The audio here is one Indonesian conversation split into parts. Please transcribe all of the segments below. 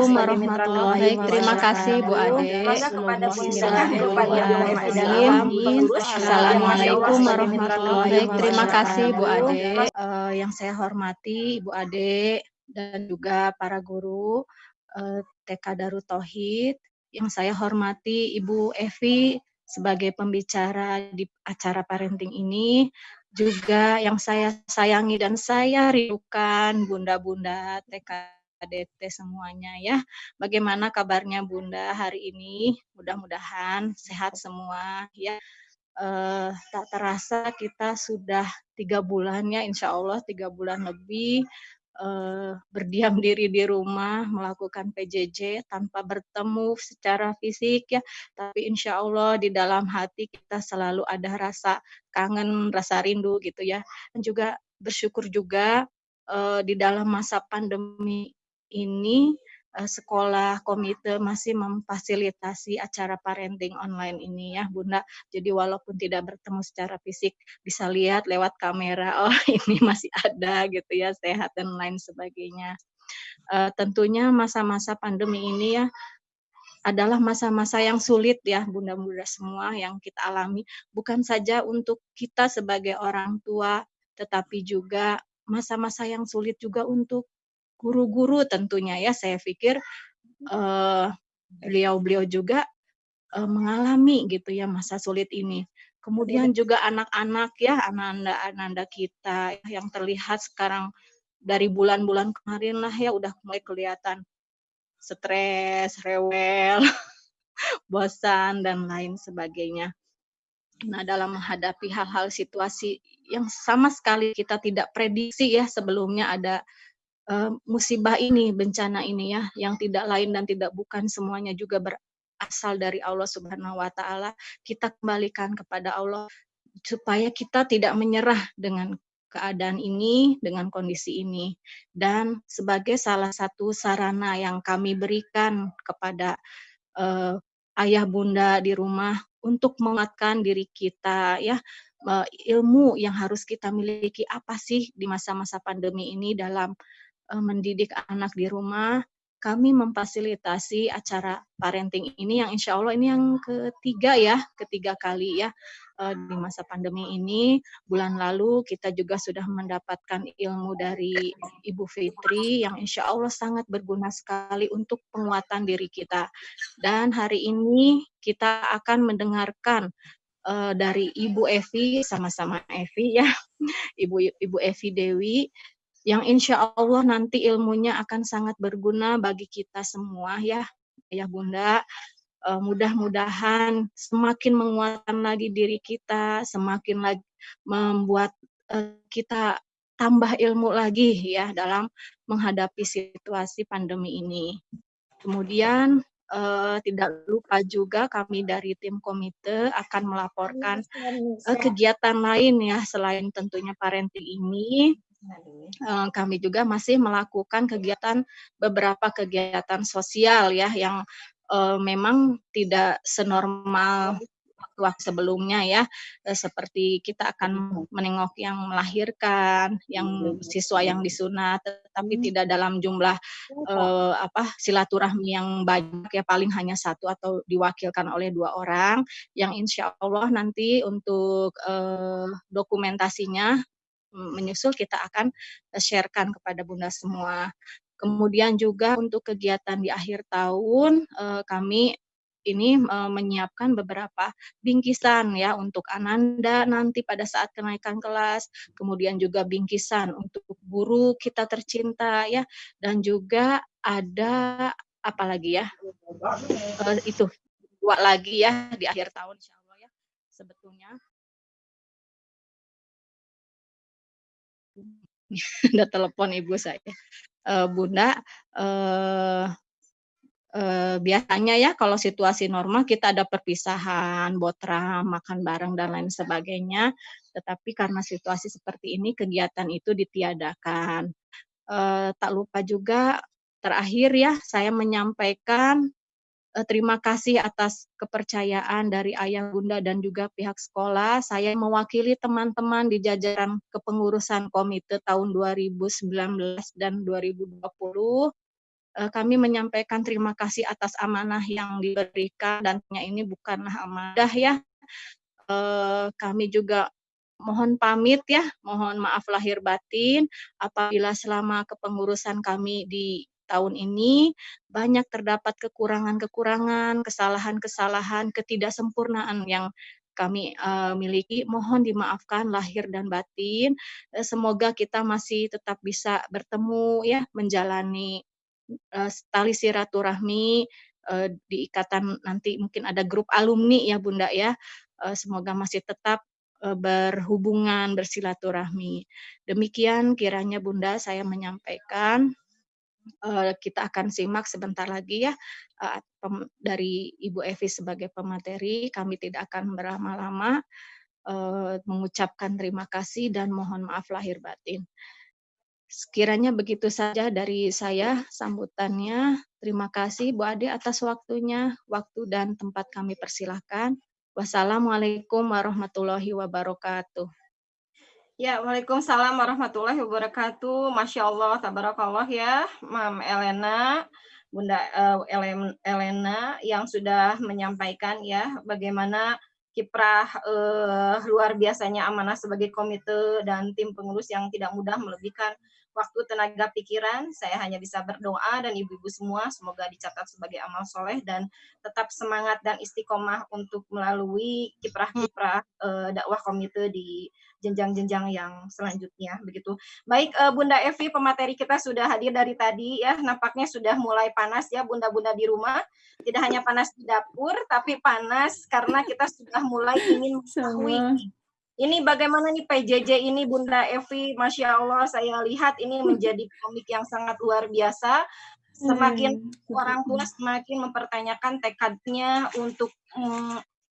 warahmatullahi Terima kasih Bu Ade. Bismillahirrahmanirrahim. Assalamualaikum warahmatullahi wabarakatuh. Terima kasih Bu Ade. Yang saya hormati Ibu Ade dan juga para guru TK Darut Tauhid. Yang saya hormati Ibu Evi sebagai pembicara di acara parenting ini. Juga yang saya sayangi dan saya rindukan bunda-bunda TK DT semuanya ya. Bagaimana kabarnya Bunda hari ini? Mudah-mudahan sehat semua ya. Tak terasa kita sudah 3 bulan ya, insya Allah 3 bulan lebih berdiam diri di rumah, melakukan PJJ tanpa bertemu secara fisik ya. Tapi insya Allah di dalam hati kita selalu ada rasa kangen, rasa rindu gitu ya. Dan juga bersyukur juga di dalam masa pandemi ini sekolah komite masih memfasilitasi acara parenting online ini ya Bunda. Jadi walaupun tidak bertemu secara fisik bisa lihat lewat kamera, oh ini masih ada gitu ya, sehat dan lain sebagainya. Tentunya masa-masa pandemi ini ya adalah masa-masa yang sulit ya bunda-bunda semua yang kita alami. Bukan saja untuk kita sebagai orang tua, tetapi juga masa-masa yang sulit juga untuk guru-guru tentunya ya. Saya pikir beliau-beliau juga mengalami gitu ya masa sulit ini. Kemudian juga anak-anak ya, anak-anak kita yang terlihat sekarang dari bulan-bulan kemarin lah ya udah mulai kelihatan stres, rewel, bosan dan lain sebagainya. Nah, dalam menghadapi hal-hal situasi yang sama sekali kita tidak prediksi ya sebelumnya ada musibah ini, bencana ini ya, yang tidak lain dan tidak bukan semuanya juga berasal dari Allah Subhanahu wa taala. Kita kembalikan kepada Allah supaya kita tidak menyerah dengan keadaan ini, dengan kondisi ini. Dan sebagai salah satu sarana yang kami berikan kepada ayah bunda di rumah untuk menguatkan diri kita ya, ilmu yang harus kita miliki apa sih di masa-masa pandemi ini dalam mendidik anak di rumah. Kami memfasilitasi acara parenting ini yang insya Allah ini yang ketiga kali ya di masa pandemi ini. Bulan lalu kita juga sudah mendapatkan ilmu dari Ibu Fitri yang insya Allah sangat berguna sekali untuk penguatan diri kita. Dan hari ini kita akan mendengarkan dari Ibu Evi, sama-sama Evi ya, Ibu Evi Dewi, yang insya Allah nanti ilmunya akan sangat berguna bagi kita semua ya, ya Bunda. Mudah-mudahan semakin menguatkan lagi diri kita, semakin lagi membuat kita tambah ilmu lagi ya dalam menghadapi situasi pandemi ini. Kemudian tidak lupa juga kami dari tim komite akan melaporkan kegiatan lain ya selain tentunya parenting ini. Kami juga masih melakukan beberapa kegiatan sosial ya yang memang tidak senormal waktu sebelumnya ya, seperti kita akan menengok yang melahirkan, yang siswa yang disunat, tetapi tidak dalam jumlah silaturahmi yang banyak ya, paling hanya 1 atau diwakilkan oleh 2 orang, yang insya Allah nanti untuk dokumentasinya menyusul kita akan share-kan kepada Bunda semua. Kemudian juga untuk kegiatan di akhir tahun kami ini menyiapkan beberapa bingkisan ya untuk Ananda nanti pada saat kenaikan kelas, kemudian juga bingkisan untuk guru kita tercinta ya, dan juga ada apa lagi ya? Itu 2 lagi ya di akhir tahun insyaallah ya sebetulnya. Ada telepon ibu saya. Bunda, biasanya ya kalau situasi normal kita ada perpisahan, botra, makan bareng dan lain sebagainya, tetapi karena situasi seperti ini kegiatan itu ditiadakan. Tak lupa juga terakhir ya saya menyampaikan terima kasih atas kepercayaan dari ayah bunda dan juga pihak sekolah. Saya mewakili teman-teman di jajaran kepengurusan komite tahun 2019 dan 2020 kami menyampaikan terima kasih atas amanah yang diberikan dan ini bukanlah amanah ya. Kami juga mohon pamit ya, mohon maaf lahir batin apabila selama kepengurusan kami di tahun ini banyak terdapat kekurangan-kekurangan, kesalahan-kesalahan, ketidaksempurnaan yang kami miliki. Mohon dimaafkan lahir dan batin. Semoga kita masih tetap bisa bertemu ya, menjalani tali silaturahmi di ikatan nanti mungkin ada grup alumni ya Bunda ya. Semoga masih tetap berhubungan, bersilaturahmi. Demikian kiranya Bunda saya menyampaikan. Kita akan simak sebentar lagi ya dari Ibu Evi sebagai pemateri. Kami tidak akan berlama-lama mengucapkan terima kasih dan mohon maaf lahir batin. Sekiranya begitu saja dari saya sambutannya. Terima kasih Bu Ade atas waktunya, waktu dan tempat kami persilahkan. Wassalamualaikum warahmatullahi wabarakatuh. Ya, waalaikumsalam warahmatullahi wabarakatuh. Masya Allah, tabarakallah ya, Mam Elena, Bunda Elena yang sudah menyampaikan ya bagaimana kiprah luar biasanya amanah sebagai komite dan tim pengurus yang tidak mudah melebihkan waktu, tenaga, pikiran. Saya hanya bisa berdoa dan ibu-ibu semua semoga dicatat sebagai amal soleh dan tetap semangat dan istiqomah untuk melalui kiprah-kiprah dakwah komite di jenjang-jenjang yang selanjutnya begitu. Baik, Bunda Evi, pemateri kita sudah hadir dari tadi ya, nampaknya sudah mulai panas ya bunda-bunda di rumah. Tidak hanya panas di dapur, tapi panas karena kita sudah mulai ingin mengetahui ini bagaimana nih PJJ ini Bunda Evi. Masya Allah, saya lihat ini menjadi komik yang sangat luar biasa. Semakin orang tua semakin mempertanyakan tekadnya untuk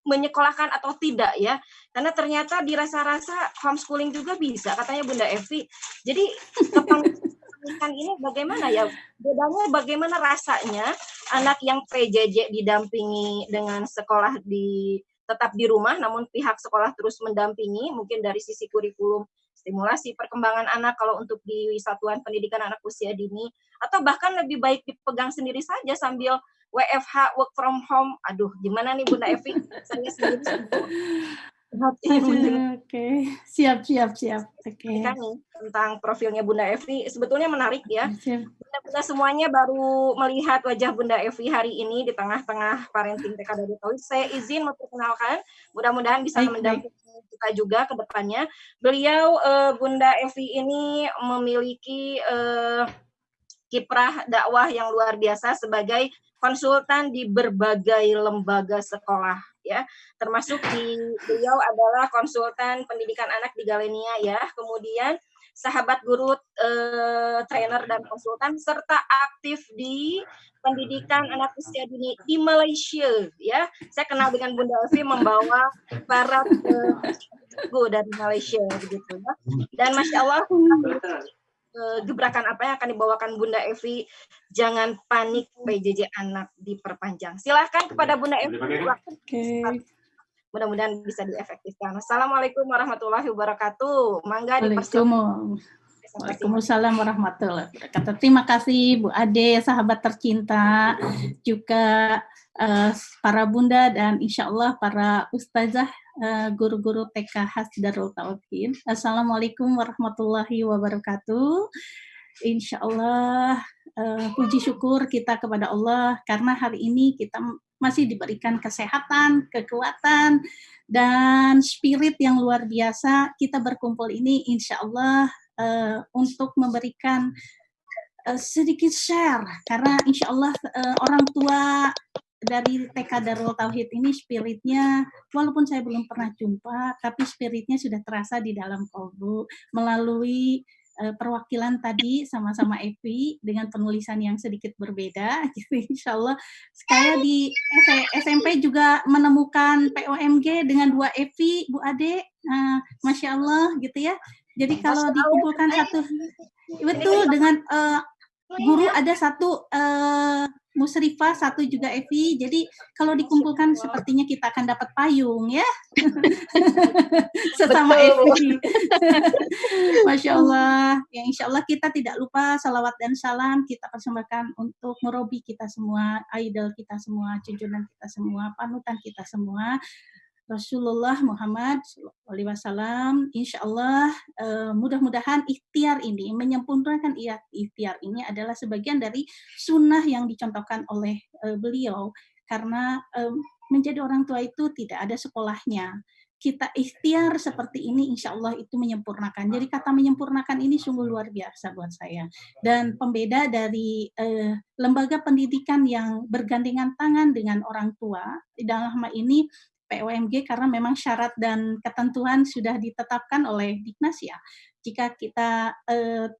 menyekolahkan atau tidak ya, karena ternyata dirasa-rasa homeschooling juga bisa katanya Bunda Evi. Jadi kepanikan ini bagaimana ya, bedanya bagaimana rasanya anak yang PJJ didampingi dengan sekolah tetap di rumah, namun pihak sekolah terus mendampingi mungkin dari sisi kurikulum, stimulasi perkembangan anak kalau untuk di satuan pendidikan anak usia dini, atau bahkan lebih baik dipegang sendiri saja sambil WFH, work from home. Aduh, gimana nih Bunda Evi? Saya sendiri Oke, siap. Oke. Tentang profilnya Bunda Evi sebetulnya menarik ya. Bunda semuanya baru melihat wajah Bunda Evi hari ini di tengah-tengah parenting TK dari Toys. Saya izin memperkenalkan, mudah-mudahan bisa mendampingi kita juga ke depannya. Beliau Bunda Evi ini memiliki kiprah dakwah yang luar biasa sebagai konsultan di berbagai lembaga sekolah ya, termasuk beliau adalah konsultan pendidikan anak di Galenia ya, kemudian sahabat guru, trainer dan konsultan, serta aktif di pendidikan anak usia dini di Malaysia ya. Saya kenal dengan Bunda Evi membawa para guru dari Malaysia begitu ya. Dan Masya Allah, gebrakan apa yang akan dibawakan Bunda Evi? Jangan panik, PJJ anak diperpanjang. Silahkan kepada Bunda Evi. Mudah-mudahan bisa diefektifkan. Assalamualaikum warahmatullahi wabarakatuh. Mangga dipersilakan. Waalaikumsalam warahmatullahi wabarakatuh. Terima kasih Bu Ade, sahabat tercinta, juga para bunda dan insya Allah para ustazah, guru-guru TK khas Darul Tauhid. Assalamualaikum warahmatullahi wabarakatuh. Insya Allah puji syukur kita kepada Allah karena hari ini kita masih diberikan kesehatan, kekuatan, dan spirit yang luar biasa. Kita berkumpul ini insya Allah untuk memberikan sedikit share, karena insya Allah orang tua dari TK Darul Tauhid ini spiritnya, walaupun saya belum pernah jumpa, tapi spiritnya sudah terasa di dalam kolbu melalui perwakilan tadi sama-sama Evi dengan penulisan yang sedikit berbeda. Gitu, insya Allah. Saya di SMP juga menemukan POMG dengan 2 Evi, Bu Ade, Masya Allah gitu ya. Jadi kalau dikumpulkan satu, betul dengan guru ada satu Musrifah, satu juga Evi. Jadi kalau dikumpulkan sepertinya kita akan dapat payung ya. Sesama Evi. Masya Allah. Ya insya Allah kita tidak lupa salawat dan salam kita persembahkan untuk murabi kita semua, idol kita semua, junjungan kita semua, panutan kita semua. Rasulullah Muhammad SAW, insya Allah mudah-mudahan ikhtiar ini, menyempurnakan ikhtiar ini adalah sebagian dari sunnah yang dicontohkan oleh beliau, karena menjadi orang tua itu tidak ada sekolahnya. Kita ikhtiar seperti ini, insya Allah itu menyempurnakan. Jadi kata menyempurnakan ini sungguh luar biasa buat saya. Dan pembeda dari lembaga pendidikan yang bergandengan tangan dengan orang tua, dalam hal ini POMG, karena memang syarat dan ketentuan sudah ditetapkan oleh Diknas ya. Jika kita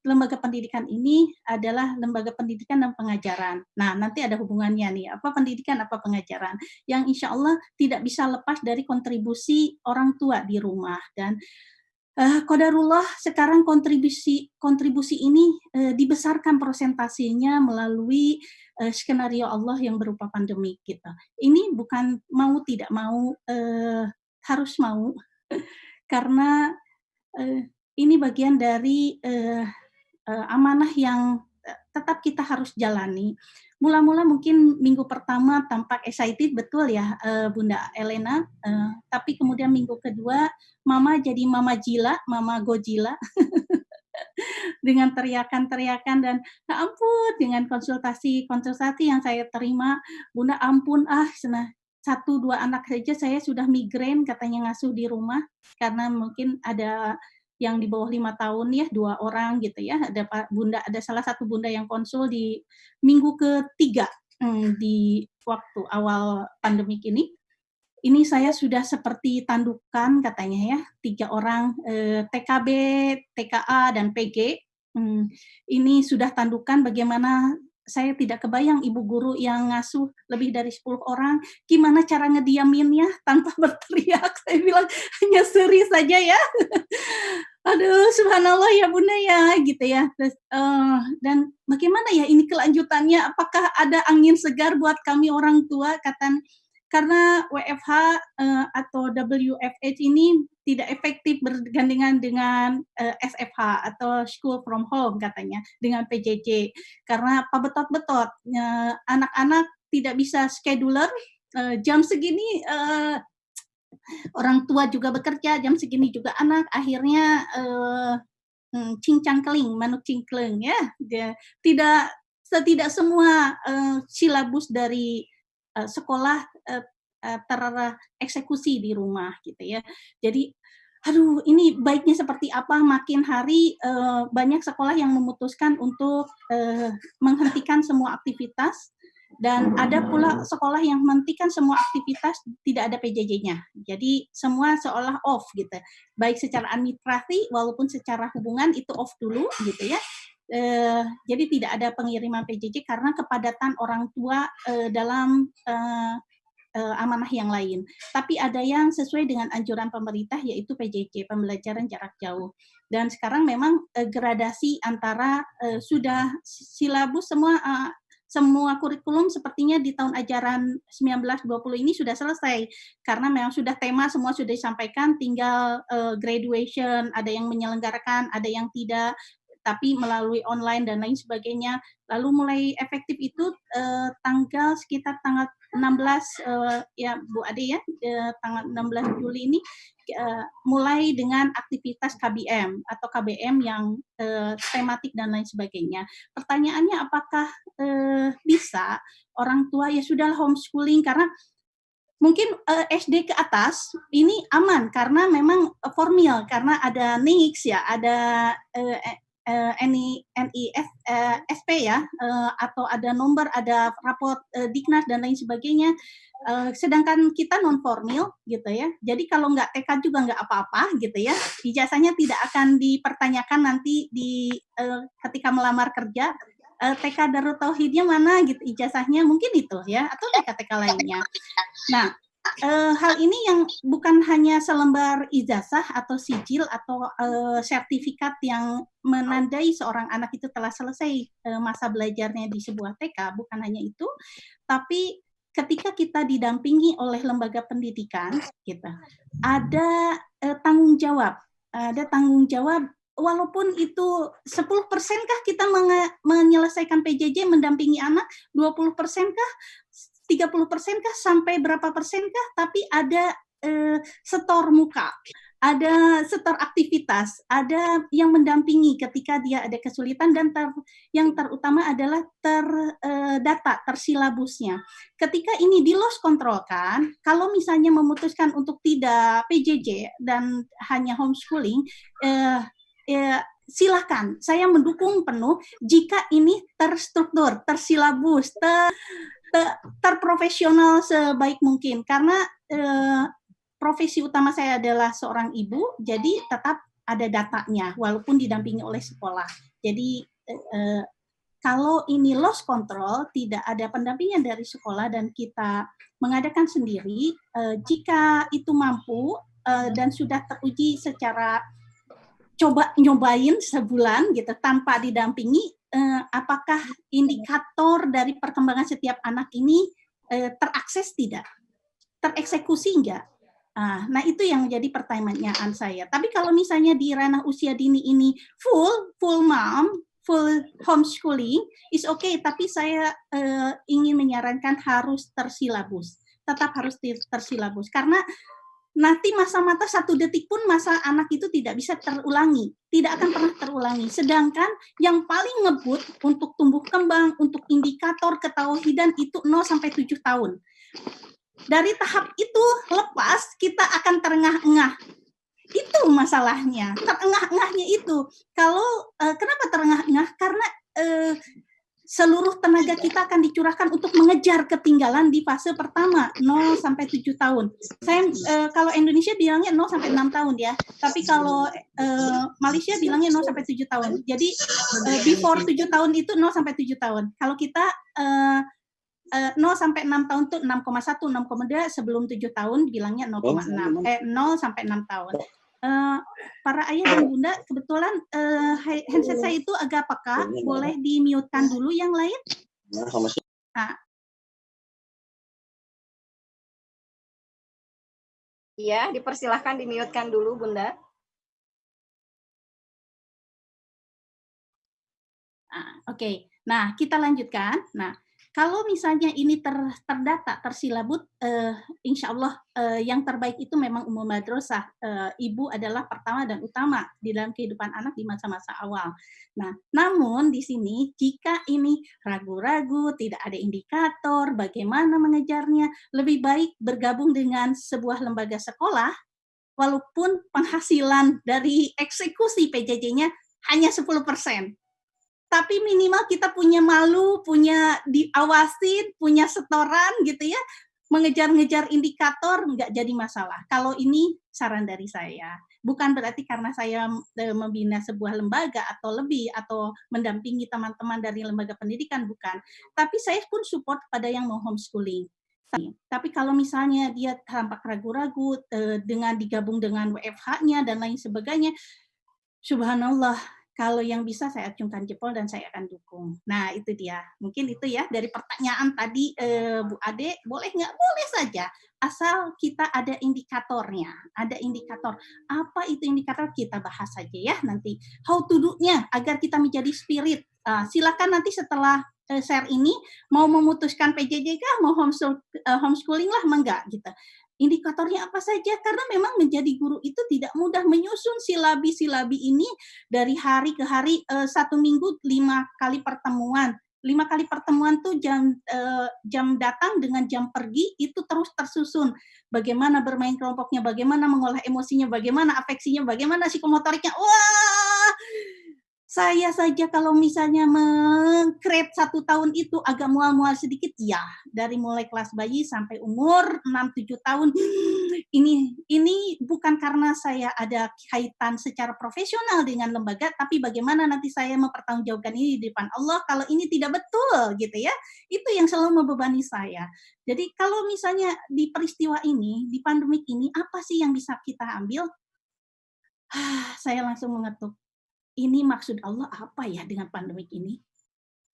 lembaga pendidikan ini adalah lembaga pendidikan dan pengajaran. Nah, nanti ada hubungannya nih, apa pendidikan, apa pengajaran. Yang insya Allah tidak bisa lepas dari kontribusi orang tua di rumah. Dan qadarullah sekarang kontribusi ini dibesarkan persentasenya melalui skenario Allah yang berupa pandemi kita. Ini bukan mau tidak mau, harus mau karena ini bagian dari amanah yang tetap kita harus jalani. Mula-mula mungkin minggu pertama tampak excited, betul ya Bunda Elena, tapi kemudian minggu kedua Mama jadi Mama Jila, Mama Gojila, dengan teriakan-teriakan dan ya ampun, dengan konsultasi yang saya terima, Bunda ampun satu dua anak saja saya sudah migrain katanya ngasuh di rumah, karena mungkin ada yang di bawah 5 tahun ya, 2 orang gitu ya, ada salah satu bunda yang konsul di minggu ketiga di waktu awal pandemik ini. Ini saya sudah seperti tandukan katanya ya, 3 orang TKB, TKA, dan PG. Ini sudah tandukan, bagaimana saya tidak kebayang ibu guru yang ngasuh lebih dari 10 orang, gimana cara ngediaminnya tanpa berteriak. Saya bilang hanya seri saja ya. Aduh, subhanallah ya Bunda ya, gitu ya. Terus, dan bagaimana ya ini kelanjutannya, apakah ada angin segar buat kami orang tua, karena WFH atau WFH ini tidak efektif bergandengan dengan SFH atau School from Home katanya, dengan PJJ. Karena apa betot-betot, anak-anak tidak bisa scheduler, jam segini orang tua juga bekerja, jam segini juga anak, akhirnya cincang keling, manuk cingkleng ya. Tidak semua silabus dari sekolah tereksekusi di rumah gitu ya. Jadi aduh, ini baiknya seperti apa, makin hari banyak sekolah yang memutuskan untuk menghentikan semua aktivitas, dan ada pula sekolah yang menghentikan semua aktivitas, tidak ada PJJ-nya. Jadi semua seolah off gitu. Baik secara administrasi walaupun secara hubungan itu off dulu gitu ya. Jadi tidak ada pengiriman PJJ karena kepadatan orang tua dalam amanah yang lain. Tapi ada yang sesuai dengan anjuran pemerintah, yaitu PJJ, pembelajaran jarak jauh. Dan sekarang memang gradasi antara sudah silabus semua kurikulum sepertinya di tahun ajaran 19-20 ini sudah selesai, karena memang sudah tema semua sudah disampaikan, tinggal graduation, ada yang menyelenggarakan, ada yang tidak, tapi melalui online dan lain sebagainya. Lalu mulai efektif itu sekitar tanggal 16 ya Bu Ade ya, tanggal 16 Juli ini mulai dengan aktivitas KBM atau KBM yang tematik dan lain sebagainya. Pertanyaannya apakah bisa orang tua ya sudah homeschooling, karena mungkin SD ke atas ini aman karena memang formal, karena ada NIX ya, ada NISP ya, atau ada nomor, ada raport Diknas dan lain sebagainya. Sedangkan kita non formal gitu ya. Jadi kalau nggak TK juga nggak apa-apa gitu ya. Ijazahnya tidak akan dipertanyakan nanti ketika melamar kerja. TK Darut Tauhidnya mana gitu ijazahnya, mungkin itu ya, atau TK-TK lainnya. Nah, hal ini yang bukan hanya selembar ijazah atau sijil atau sertifikat yang menandai seorang anak itu telah selesai masa belajarnya di sebuah TK, bukan hanya itu, tapi ketika kita didampingi oleh lembaga pendidikan, gitu, ada tanggung jawab, walaupun itu 10% kah kita menyelesaikan PJJ mendampingi anak, 20% kah, 30% kah, sampai berapa persen kah, tapi ada setor muka, ada setor aktivitas, ada yang mendampingi ketika dia ada kesulitan, dan yang terutama adalah terdata, tersilabusnya. Ketika ini di loss control kan, kalau misalnya memutuskan untuk tidak PJJ dan hanya homeschooling, silakan, saya mendukung penuh jika ini terstruktur, tersilabus, terprofesional sebaik mungkin, karena profesi utama saya adalah seorang ibu, jadi tetap ada datanya walaupun didampingi oleh sekolah. Jadi kalau ini loss control, tidak ada pendampingan dari sekolah dan kita mengadakan sendiri, jika itu mampu dan sudah teruji secara nyobain sebulan gitu tanpa didampingi, apakah indikator dari perkembangan setiap anak ini terakses tidak? Tereksekusi enggak? Nah, itu yang menjadi pertanyaan saya. Tapi kalau misalnya di ranah usia dini ini full mom, full homeschooling, is okay, tapi saya ingin menyarankan harus tersilabus. Tetap harus tersilabus. Karena nanti masa-mata 1 detik pun masa anak itu tidak bisa terulangi. Tidak akan pernah terulangi. Sedangkan yang paling ngebut untuk tumbuh kembang, untuk indikator ketauhidan itu 0-7 tahun. Dari tahap itu lepas, kita akan terengah-engah. Itu masalahnya, terengah-engahnya itu. Kalau kenapa terengah-engah? Karena seluruh tenaga kita akan dicurahkan untuk mengejar ketinggalan di fase pertama, 0-7 tahun. Saya kalau Indonesia bilangnya 0-6 tahun ya, tapi kalau Malaysia bilangnya 0-7 tahun. Jadi before 7 tahun itu 0-7 tahun. Kalau kita 0-6 tahun itu 6,1, 6,2, sebelum 7 tahun bilangnya 0,6, 0-6 tahun. Para ayah dan bunda, kebetulan handset saya itu agak peka, boleh di-mute-kan dulu yang lain? Iya, dipersilahkan di-mute-kan dulu, Bunda. Oke. Nah, kita lanjutkan. Nah, kalau misalnya ini terdata, tersilabut, insya Allah yang terbaik itu memang umum madrasah. Ibu adalah pertama dan utama di dalam kehidupan anak di masa-masa awal. Nah, namun di sini jika ini ragu-ragu, tidak ada indikator, bagaimana mengejarnya, lebih baik bergabung dengan sebuah lembaga sekolah, walaupun penghasilan dari eksekusi PJJ-nya hanya 10%. Tapi minimal kita punya malu, punya diawasin, punya setoran gitu ya, mengejar-ngejar indikator nggak jadi masalah. Kalau ini saran dari saya. Bukan berarti karena saya membina sebuah lembaga atau lebih, atau mendampingi teman-teman dari lembaga pendidikan, bukan. Tapi saya pun support pada yang mau homeschooling. Tapi kalau misalnya dia tampak ragu-ragu dengan digabung dengan WFH-nya dan lain sebagainya, subhanallah, kalau yang bisa saya acungkan jempol dan saya akan dukung. Nah, itu dia. Mungkin itu ya dari pertanyaan tadi Bu Ade, boleh nggak? Boleh saja. Asal kita ada indikatornya. Ada indikator. Apa itu indikator? Kita bahas saja ya nanti. How to do-nya agar kita menjadi spirit. Silakan nanti setelah share ini mau memutuskan PJJ kah, mau homeschooling lah, enggak gitu. Indikatornya apa saja, karena memang menjadi guru itu tidak mudah, menyusun silabi ini dari hari ke hari, 1 minggu 5 kali pertemuan. 5 kali pertemuan tuh jam datang dengan jam pergi itu terus tersusun. Bagaimana bermain kelompoknya, bagaimana mengolah emosinya, bagaimana afeksinya, bagaimana psikomotoriknya. Wah, Saya saja kalau misalnya meng-create 1 tahun itu agak mual-mual sedikit, ya dari mulai kelas bayi sampai umur 6-7 tahun, ini bukan karena saya ada kaitan secara profesional dengan lembaga, tapi bagaimana nanti saya mempertanggungjawabkan ini di depan Allah kalau ini tidak betul gitu ya. Itu yang selalu membebani saya. Jadi kalau misalnya di peristiwa ini, di pandemik ini, apa sih yang bisa kita ambil? Saya langsung mengetuk. Ini maksud Allah apa ya dengan pandemik ini?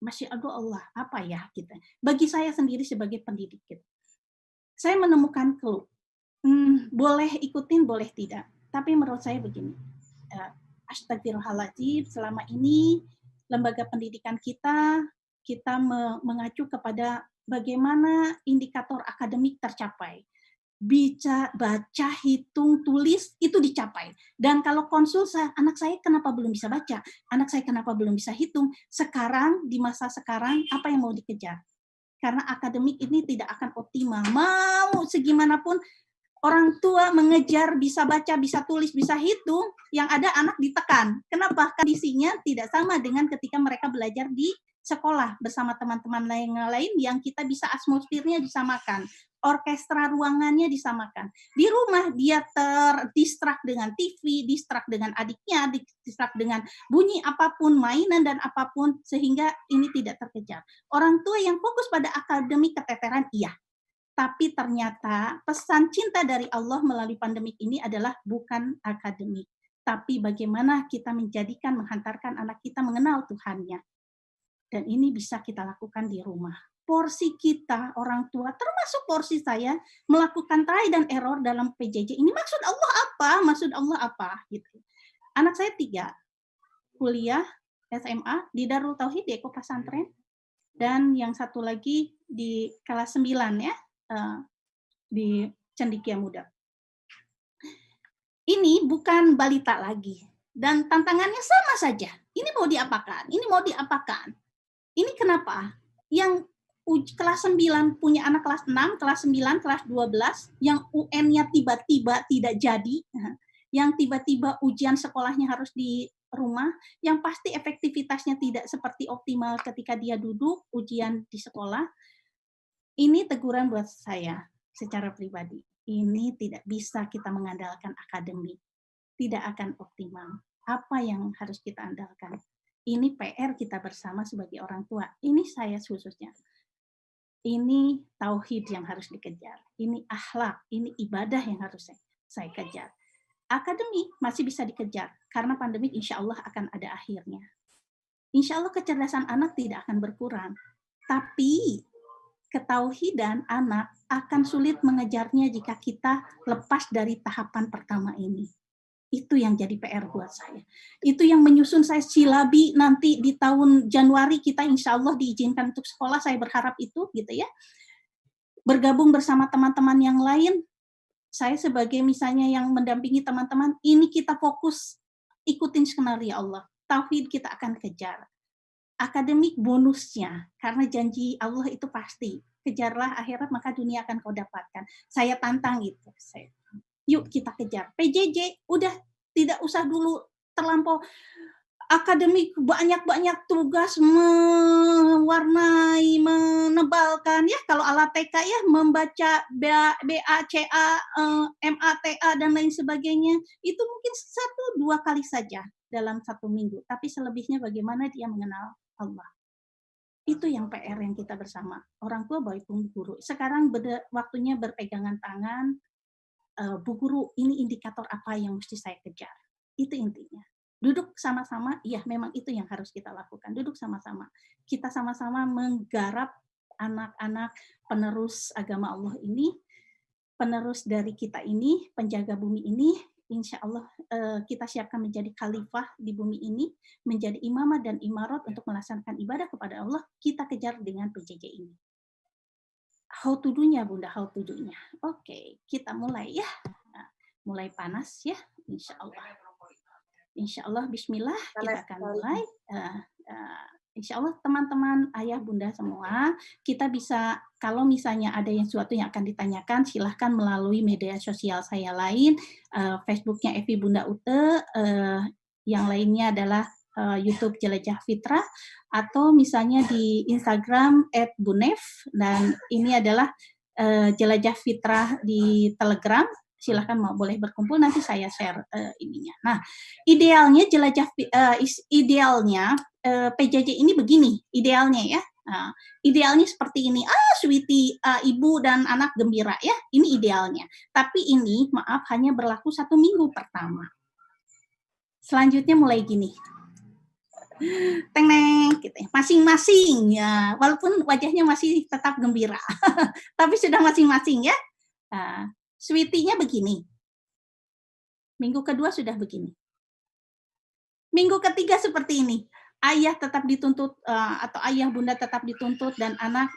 Masya Allah, apa ya kita? Bagi saya sendiri sebagai pendidik, gitu. Saya menemukan clue. Boleh ikutin, boleh tidak. Tapi menurut saya begini, astagfirullahaladzim, selama ini lembaga pendidikan kita mengacu kepada bagaimana indikator akademik tercapai. Baca, hitung, tulis, itu dicapai. Dan kalau konsul, anak saya kenapa belum bisa baca? Anak saya kenapa belum bisa hitung? Sekarang, di masa sekarang, apa yang mau dikejar? Karena akademik ini tidak akan optimal. Mau segimanapun, orang tua mengejar bisa baca, bisa tulis, bisa hitung, yang ada anak ditekan. Kenapa? Kondisinya tidak sama dengan ketika mereka belajar di sekolah bersama teman-teman lain yang kita bisa atmosfernya disamakan, orkestra ruangannya disamakan. Di rumah dia terdistrak dengan TV, distrak dengan adiknya, distrak dengan bunyi apapun, mainan dan apapun, sehingga ini tidak terkejar. Orang tua yang fokus pada akademik keteteran, iya. Tapi ternyata pesan cinta dari Allah melalui pandemik ini adalah bukan akademik, tapi bagaimana kita menghantarkan anak kita mengenal Tuhannya. Dan ini bisa kita lakukan di rumah. Porsi kita, orang tua, termasuk porsi saya, melakukan try dan error dalam PJJ. Ini maksud Allah apa? Maksud Allah apa? Gitu. Anak saya 3, kuliah, SMA, di Darul Tauhid, di Eko Pesantren, dan yang satu lagi di kelas 9 ya, di Cendekia Muda. Ini bukan balita lagi. Dan tantangannya sama saja. Ini mau diapakan? Ini mau diapakan? Ini kenapa? Yang kelas 9 punya anak kelas 6, kelas 9, kelas 12, yang UN-nya tiba-tiba tidak jadi, yang tiba-tiba ujian sekolahnya harus di rumah, yang pasti efektivitasnya tidak seperti optimal ketika dia duduk ujian di sekolah. Ini teguran buat saya secara pribadi. Ini tidak bisa kita mengandalkan akademik. Tidak akan optimal. Apa yang harus kita andalkan? Ini PR kita bersama sebagai orang tua. Ini saya khususnya. Ini tauhid yang harus dikejar. Ini akhlak, ini ibadah yang harus saya kejar. Akademik masih bisa dikejar, karena pandemik insya Allah akan ada akhirnya. Insya Allah kecerdasan anak tidak akan berkurang. Tapi ketauhidan anak akan sulit mengejarnya jika kita lepas dari tahapan pertama ini. Itu yang jadi PR buat saya. Itu yang menyusun saya silabi nanti di tahun Januari kita insya Allah diizinkan untuk sekolah, saya berharap itu gitu ya. Bergabung bersama teman-teman yang lain, saya sebagai misalnya yang mendampingi teman-teman, ini kita fokus ikutin skenario Allah. Tauhid kita akan kejar. Akademik bonusnya, karena janji Allah itu pasti. Kejarlah akhirat maka dunia akan kau dapatkan. Saya tantang itu. Yuk kita kejar. PJJ udah tidak usah dulu terlampau akademik, banyak-banyak tugas mewarnai, menebalkan ya. Kalau ala TK ya membaca BACA, MATA dan lain sebagainya. Itu mungkin 1-2 kali saja dalam 1 minggu. Tapi selebihnya bagaimana dia mengenal Allah. Itu yang PR yang kita bersama. Orang tua maupun guru. Sekarang waktunya berpegangan tangan. Bu Guru, ini indikator apa yang mesti saya kejar? Itu intinya. Duduk sama-sama, iya memang itu yang harus kita lakukan. Duduk sama-sama. Kita sama-sama menggarap anak-anak penerus agama Allah ini, penerus dari kita ini, penjaga bumi ini, insya Allah kita siapkan menjadi khalifah di bumi ini, menjadi imamah dan imarat untuk melaksanakan ibadah kepada Allah, kita kejar dengan PJJ ini. How to do-nya, Bunda, how to do-nya. Oke, kita mulai ya. Nah, mulai panas ya, insya Allah. Insya Allah, bismillah, kita akan mulai. Insya Allah, teman-teman, ayah, bunda semua, kita bisa, kalau misalnya ada yang sesuatu yang akan ditanyakan, silahkan melalui media sosial saya lain, Facebooknya Evi Bunda Ute, yang lainnya adalah YouTube Jelajah Fitrah, atau misalnya di Instagram @bunef, dan ini adalah Jelajah Fitrah di Telegram. Silahkan mau boleh berkumpul, nanti saya share ininya. Nah, idealnya PJJ ini begini, idealnya ya. Nah, idealnya seperti ini. Sweetie, ibu dan anak gembira ya. Ini idealnya. Tapi ini maaf hanya berlaku 1 minggu pertama. Selanjutnya mulai gini. Teng-teng gitu ya. Masing-masing ya. Walaupun wajahnya masih tetap gembira. Tapi sudah masing-masing ya. Nah, sweetie-nya begini. Minggu kedua sudah begini. Minggu ketiga seperti ini. Ayah tetap dituntut atau ayah bunda tetap dituntut dan anak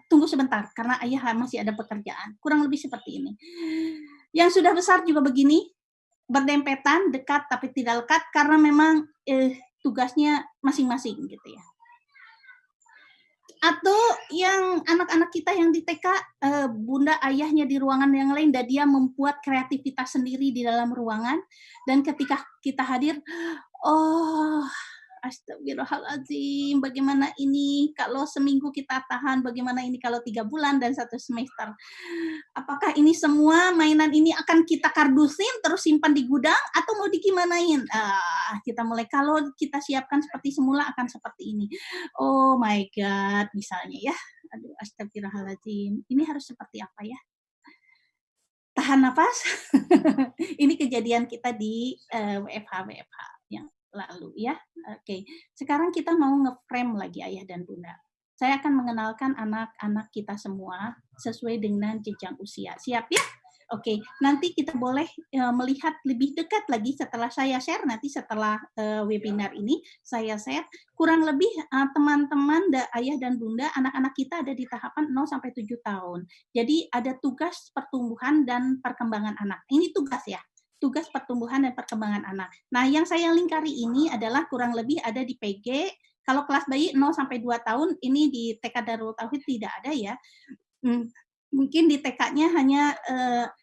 tunggu sebentar karena ayah masih ada pekerjaan. Kurang lebih seperti ini. Yang sudah besar juga begini, berdempetan, dekat tapi tidak lekat karena memang tugasnya masing-masing gitu ya. Atau yang anak-anak kita yang di TK, bunda ayahnya di ruangan yang lain dan dia membuat kreativitas sendiri di dalam ruangan, dan ketika kita hadir, oh astagfirullahaladzim, bagaimana ini kalau seminggu kita tahan, bagaimana ini kalau 3 bulan dan 1 semester. Apakah ini semua mainan ini akan kita kardusin terus simpan di gudang atau mau digimanain? Kita mulai, kalau kita siapkan seperti semula akan seperti ini. Oh my God, misalnya ya. Aduh, astagfirullahaladzim. Ini harus seperti apa ya? Tahan nafas. Ini kejadian kita di WFH yang lalu ya. Oke. Sekarang kita mau nge-frame lagi ayah dan bunda. Saya akan mengenalkan anak-anak kita semua sesuai dengan jenjang usia. Siap ya? Oke, nanti kita boleh melihat lebih dekat lagi setelah saya share, nanti setelah webinar ini saya share, kurang lebih teman-teman ayah dan bunda, anak-anak kita ada di tahapan 0 sampai 7 tahun. Jadi ada tugas pertumbuhan dan perkembangan anak. Ini tugas ya, tugas pertumbuhan dan perkembangan anak. Nah, yang saya lingkari ini adalah kurang lebih ada di PG. Kalau kelas bayi 0 sampai 2 tahun, ini di TK Darul Tauhid tidak ada ya. Mungkin di TK-nya hanya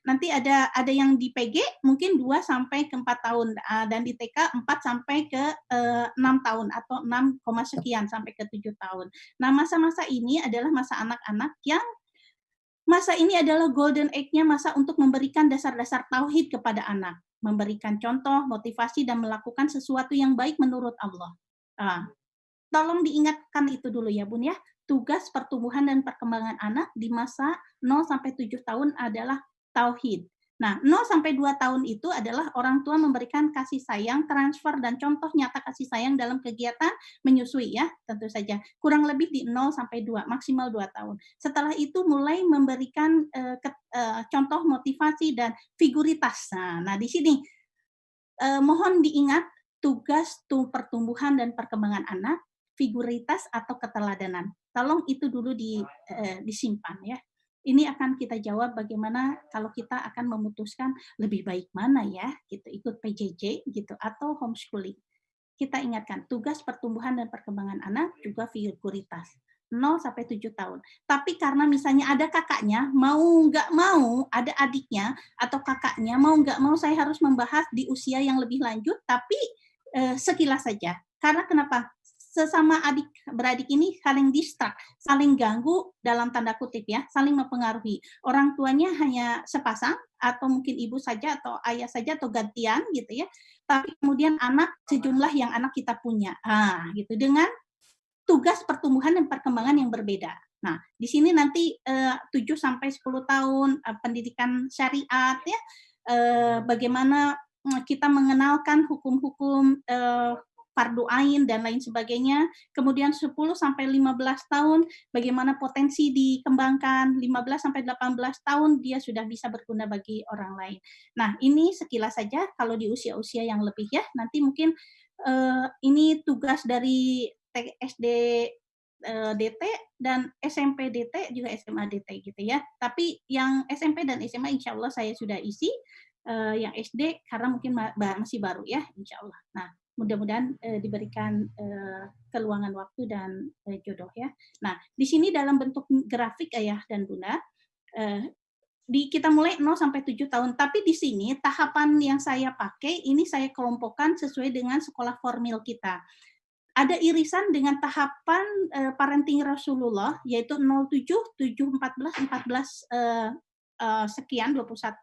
nanti ada yang di PG mungkin 2 sampai ke 4 tahun dan di TK 4 sampai ke 6 tahun atau 6, sekian sampai ke 7 tahun. Nah, masa-masa ini adalah masa anak-anak yang masa ini adalah golden age-nya, masa untuk memberikan dasar-dasar tauhid kepada anak, memberikan contoh, motivasi dan melakukan sesuatu yang baik menurut Allah. Tolong diingatkan itu dulu ya Bun ya. Tugas pertumbuhan dan perkembangan anak di masa 0 sampai 7 tahun adalah tauhid. Nah, 0 sampai 2 tahun itu adalah orang tua memberikan kasih sayang, transfer dan contoh nyata kasih sayang dalam kegiatan menyusui ya, tentu saja. Kurang lebih di 0 sampai 2, maksimal 2 tahun. Setelah itu mulai memberikan contoh motivasi dan figuritas. Nah, di sini mohon diingat tugas pertumbuhan dan perkembangan anak, figuritas atau keteladanan. Tolong itu dulu disimpan ya. Ini akan kita jawab bagaimana kalau kita akan memutuskan lebih baik mana ya, gitu, ikut PJJ gitu atau homeschooling. Kita ingatkan tugas pertumbuhan dan perkembangan anak juga figuritas. 0 sampai 7 tahun. Tapi karena misalnya ada kakaknya, mau nggak mau, ada adiknya atau kakaknya, mau nggak mau saya harus membahas di usia yang lebih lanjut, tapi sekilas saja. Karena kenapa? Sesama adik beradik ini saling distract, saling ganggu dalam tanda kutip ya, saling mempengaruhi. Orang tuanya hanya sepasang atau mungkin ibu saja atau ayah saja atau gantian gitu ya. Tapi kemudian anak sejumlah yang anak kita punya. Gitu dengan tugas pertumbuhan dan perkembangan yang berbeda. Nah, di sini nanti 7 sampai 10 tahun pendidikan syariat ya. Bagaimana kita mengenalkan hukum-hukum fardu ain dan lain sebagainya. Kemudian 10 sampai 15 tahun bagaimana potensi dikembangkan, 15 sampai 18 tahun dia sudah bisa berguna bagi orang lain. Nah, ini sekilas saja kalau di usia-usia yang lebih ya. Nanti mungkin ini tugas dari SD DT dan SMP DT juga SMA DT gitu ya. Tapi yang SMP dan SMA insya Allah saya sudah isi. Yang SD karena mungkin masih baru ya insya Allah. Nah, mudah-mudahan diberikan keluangan waktu dan jodoh ya. Nah, di sini dalam bentuk grafik ayah dan bunda, kita mulai 0 sampai 7 tahun. Tapi di sini tahapan yang saya pakai ini saya kelompokkan sesuai dengan sekolah formal kita. Ada irisan dengan tahapan parenting Rasulullah, yaitu 07, 7, 14, 14 sekian 21.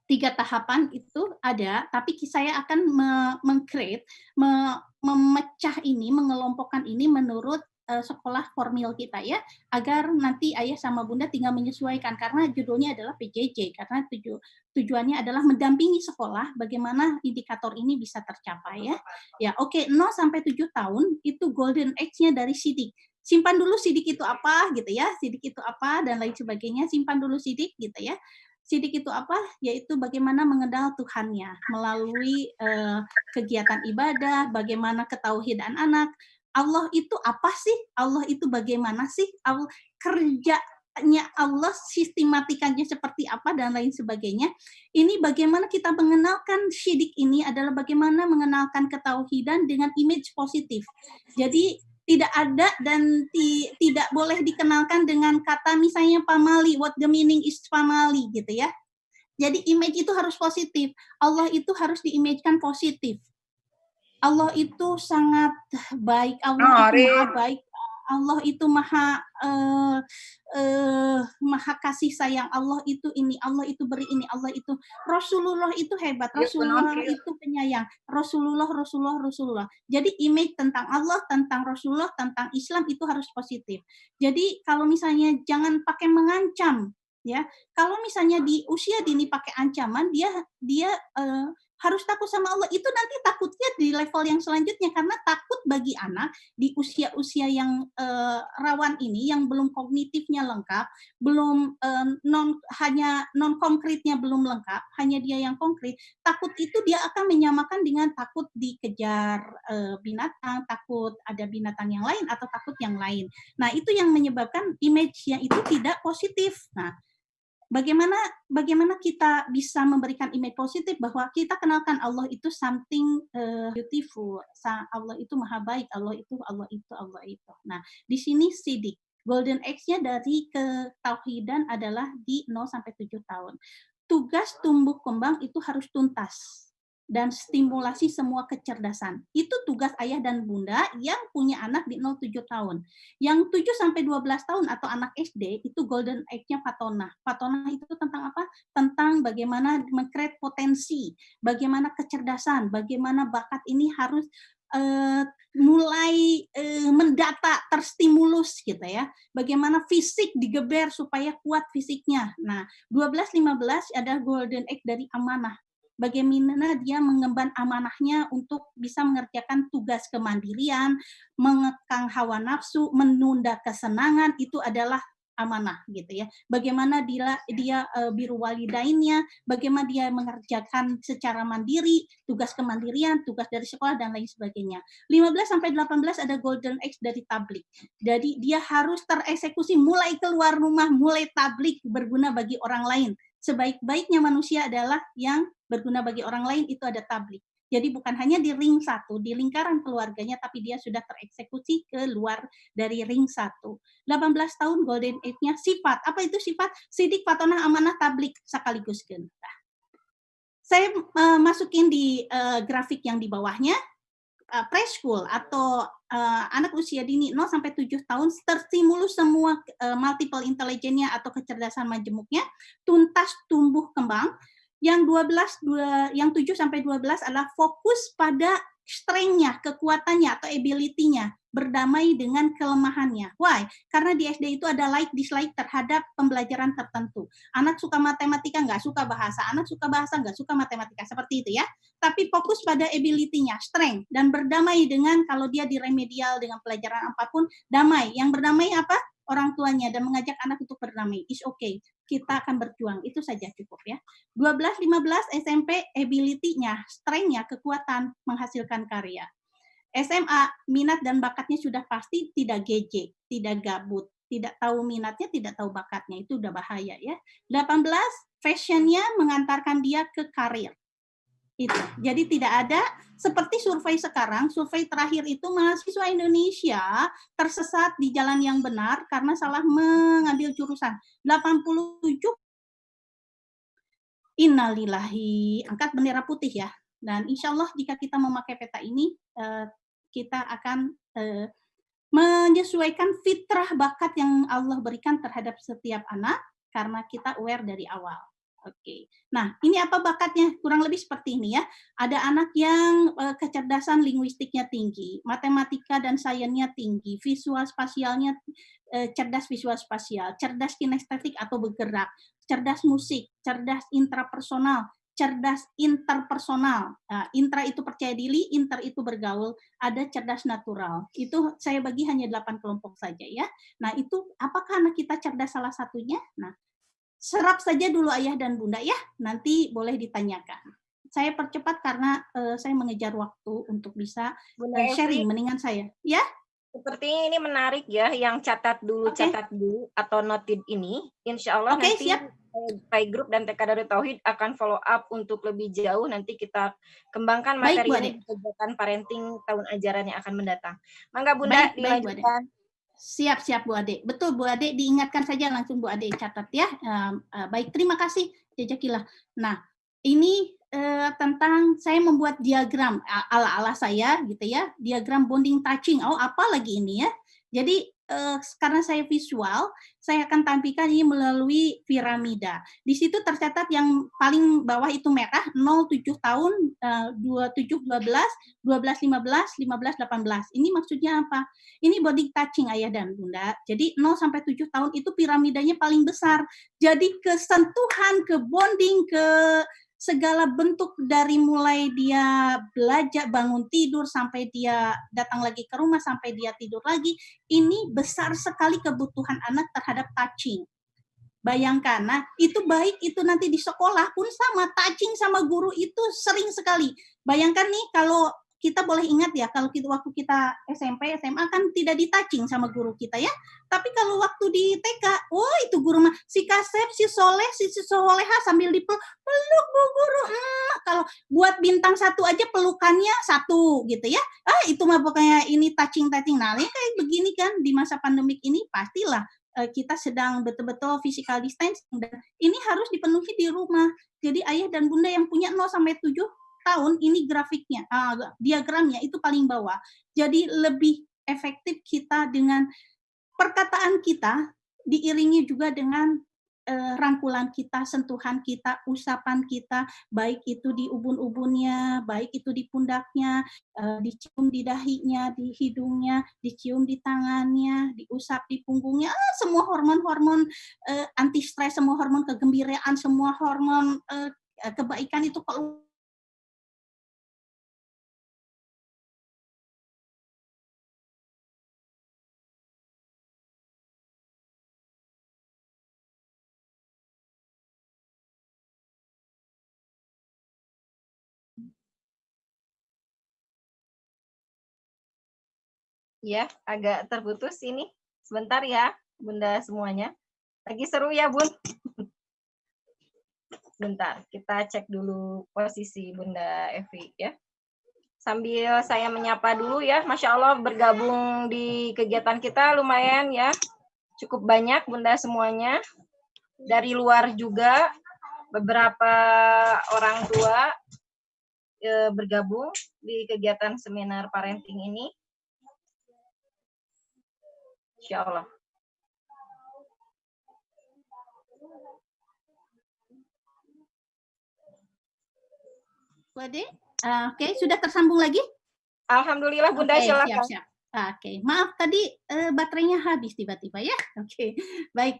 3 tahapan itu ada, tapi saya akan memecah ini, mengelompokkan ini menurut sekolah formal kita ya, agar nanti ayah sama bunda tinggal menyesuaikan, karena judulnya adalah PJJ, karena tujuannya adalah mendampingi sekolah bagaimana indikator ini bisa tercapai ya. Ya, oke, 0 sampai 7 tahun itu golden age-nya dari sidik. Simpan dulu sidik itu apa gitu ya, sidik itu apa dan lain sebagainya, simpan dulu sidik gitu ya. Sidik itu apa? Yaitu bagaimana mengenal Tuhannya melalui kegiatan ibadah, bagaimana ketauhidan anak. Allah itu apa sih? Allah itu bagaimana sih? Kerjanya Allah, sistematikanya seperti apa dan lain sebagainya. Ini bagaimana kita mengenalkan sidik ini adalah bagaimana mengenalkan ketauhidan dengan image positif. Jadi tidak ada dan tidak boleh dikenalkan dengan kata misalnya pamali, what the meaning is pamali gitu ya. Jadi image itu harus positif. Allah itu harus diimage-kan positif. Allah itu sangat baik, Allah itu maha baik, Allah itu maha kasih sayang, Allah itu ini, Allah itu beri ini, Allah itu, Rasulullah itu hebat, Rasulullah itu penyayang, Rasulullah. Jadi image tentang Allah, tentang Rasulullah, tentang Islam itu harus positif. Jadi kalau misalnya jangan pakai mengancam, ya. Kalau misalnya di usia dini pakai ancaman, dia harus takut sama Allah, itu nanti takutnya di level yang selanjutnya, karena takut bagi anak di usia-usia yang rawan ini, yang belum kognitifnya lengkap, belum hanya non konkretnya belum lengkap, hanya dia yang konkret, takut itu dia akan menyamakan dengan takut dikejar binatang, takut ada binatang yang lain atau takut yang lain. Nah, itu yang menyebabkan image-nya itu tidak positif. Nah, Bagaimana kita bisa memberikan image positif bahwa kita kenalkan Allah itu something beautiful, Allah itu maha baik, Allah itu. Nah, di sini sidik. Golden age-nya dari ketauhidan adalah di 0 sampai 7 tahun. Tugas tumbuh kembang itu harus tuntas dan stimulasi semua kecerdasan. Itu tugas ayah dan bunda yang punya anak di 0-7 tahun. Yang 7 sampai 12 tahun atau anak SD itu golden age-nya Fatonah. Fatonah itu tentang apa? Tentang bagaimana meng-create potensi, bagaimana kecerdasan, bagaimana bakat ini harus mulai mendata, terstimulus gitu ya. Bagaimana fisik digeber supaya kuat fisiknya. Nah, 12-15 ada golden age dari amanah. Bagaimana dia mengemban amanahnya untuk bisa mengerjakan tugas kemandirian, mengekang hawa nafsu, menunda kesenangan, itu adalah amanah gitu ya. Bagaimana dia biru walidainnya, bagaimana dia mengerjakan secara mandiri, tugas kemandirian, tugas dari sekolah dan lain sebagainya. 15 sampai 18 ada golden age dari tablik. Jadi dia harus tereksekusi mulai keluar rumah, mulai tablik berguna bagi orang lain. Sebaik-baiknya manusia adalah yang berguna bagi orang lain, itu ada tablik. Jadi bukan hanya di ring 1, di lingkaran keluarganya, tapi dia sudah tereksekusi keluar dari ring 1. 18 tahun golden age-nya sifat. Apa itu sifat? Sidik, fatonah, amanah, tablik sekaligus. Nah, saya masukin di grafik yang di bawahnya. Preschool atau anak usia dini 0 sampai 7 tahun terstimulus semua multiple intelligence-nya atau kecerdasan majemuknya, tuntas tumbuh kembang. Yang 7 sampai 12 adalah fokus pada strength-nya, kekuatannya atau ability-nya, berdamai dengan kelemahannya. Why? Karena di SD itu ada like dislike terhadap pembelajaran tertentu. Anak suka matematika, nggak suka bahasa. Anak suka bahasa, nggak suka matematika. Seperti itu ya. Tapi fokus pada ability-nya, strength, dan berdamai dengan kalau dia di remedial dengan pelajaran apapun, damai. Yang berdamai apa? Orang tuanya, dan mengajak anak untuk berdamai. Is okay. Kita akan berjuang. Itu saja cukup ya. 12-15 SMP ability-nya, strength-nya, kekuatan menghasilkan karya. SMA, minat dan bakatnya sudah pasti, tidak gejek, tidak gabut, tidak tahu minatnya, tidak tahu bakatnya, itu udah bahaya ya. 18, fashion-nya mengantarkan dia ke karir. Itu. Jadi tidak ada seperti survei sekarang, survei terakhir itu mahasiswa Indonesia tersesat di jalan yang benar karena salah mengambil jurusan jurusan. 87 innalillahi, angkat bendera putih ya. Dan insya Allah jika kita memakai peta ini, kita akan menyesuaikan fitrah bakat yang Allah berikan terhadap setiap anak, karena kita aware dari awal. Oke. Nah, ini apa bakatnya? Kurang lebih seperti ini ya. Ada anak yang kecerdasan linguistiknya tinggi, matematika dan sainsnya tinggi, visual spasialnya cerdas visual spasial, cerdas kinestetik atau bergerak, cerdas musik, cerdas intrapersonal, cerdas interpersonal. Intra itu percaya diri, inter itu bergaul, ada cerdas natural. Itu saya bagi hanya 8 kelompok saja ya. Nah, itu apakah anak kita cerdas salah satunya? Nah, serap saja dulu ayah dan bunda ya, nanti boleh ditanyakan. Saya percepat karena saya mengejar waktu untuk bisa sharing, mendingan saya. Ya? Sepertinya ini menarik ya, yang catat dulu atau noted ini. Insya Allah nanti siap. Pai Group dan TK Darut Tauhid akan follow up untuk lebih jauh. Nanti kita kembangkan materi ini di kegiatan parenting tahun ajaran yang akan mendatang. Mangga Bunda, dilanjutkan. Siap Bu Ade. Betul Bu Ade, diingatkan saja langsung Bu Ade catat ya. Baik, terima kasih Jazakillah. Nah, ini tentang saya membuat diagram ala-ala saya gitu ya, diagram bonding touching. Oh, apa lagi ini ya? Jadi karena saya visual, saya akan tampilkan ini melalui piramida. Di situ tercatat yang paling bawah itu merah, 0-7 tahun, 27-12, 12-15, 15-18. Ini maksudnya apa? Ini body touching ayah dan bunda. Jadi 0-7 tahun itu piramidanya paling besar. Jadi kesentuhan, ke bonding, ke segala bentuk dari mulai dia belajar, bangun tidur, sampai dia datang lagi ke rumah, sampai dia tidur lagi, ini besar sekali kebutuhan anak terhadap touching. Bayangkan, nah itu baik itu nanti di sekolah pun sama, touching sama guru itu sering sekali. Bayangkan nih kalau kita boleh ingat ya, kalau waktu kita SMP, SMA kan tidak di-touching sama guru kita ya. Tapi kalau waktu di TK, itu guru mah si Kasep, si Soleh, si Soleha sambil dipeluk Bu Guru. Kalau buat bintang 1 aja pelukannya 1 gitu ya. Itu mah pokoknya ini touching. Nah, ini kayak begini kan di masa pandemik ini pastilah kita sedang betul-betul physical distancing dan ini harus dipenuhi di rumah. Jadi ayah dan bunda yang punya 0-7 tahun ini grafiknya, diagramnya itu paling bawah. Jadi lebih efektif kita dengan perkataan kita diiringi juga dengan rangkulan kita, sentuhan kita, usapan kita, baik itu di ubun-ubunnya, baik itu di pundaknya, dicium di dahinya, di hidungnya, dicium di tangannya, diusap di punggungnya, semua hormon-hormon anti stres, semua hormon kegembiraan, semua hormon kebaikan itu kalau Ya, agak terputus ini. Sebentar ya, Bunda semuanya. Lagi seru ya, Bun. Bentar, kita cek dulu posisi Bunda Evi ya. Sambil saya menyapa dulu ya, Masya Allah bergabung di kegiatan kita lumayan ya. Cukup banyak Bunda semuanya. Dari luar juga, beberapa orang tua bergabung di kegiatan seminar parenting ini. Insya Allah. Wade, oke, sudah tersambung lagi? Alhamdulillah Bunda, silakan. Siap. Oke, maaf tadi baterainya habis tiba-tiba ya. Oke, baik.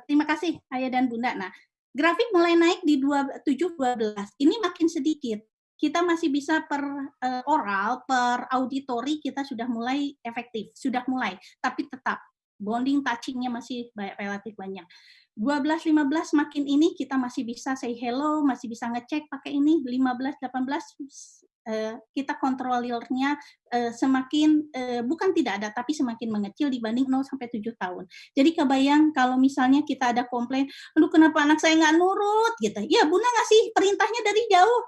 Terima kasih ayah dan bunda. Nah, grafik mulai naik di 7-12. Ini makin sedikit. Kita masih bisa per oral, per auditori kita sudah mulai efektif, sudah mulai. Tapi tetap bonding, touching-nya masih relatif banyak. 12-15 makin ini kita masih bisa say hello, masih bisa ngecek pakai ini. 15-18 kita kontrolirnya semakin bukan tidak ada, tapi semakin mengecil dibanding 0-7 tahun. Jadi kebayang kalau misalnya kita ada komplain, aduh kenapa anak saya nggak nurut gitu. Ya Bunda ngasih perintahnya dari jauh.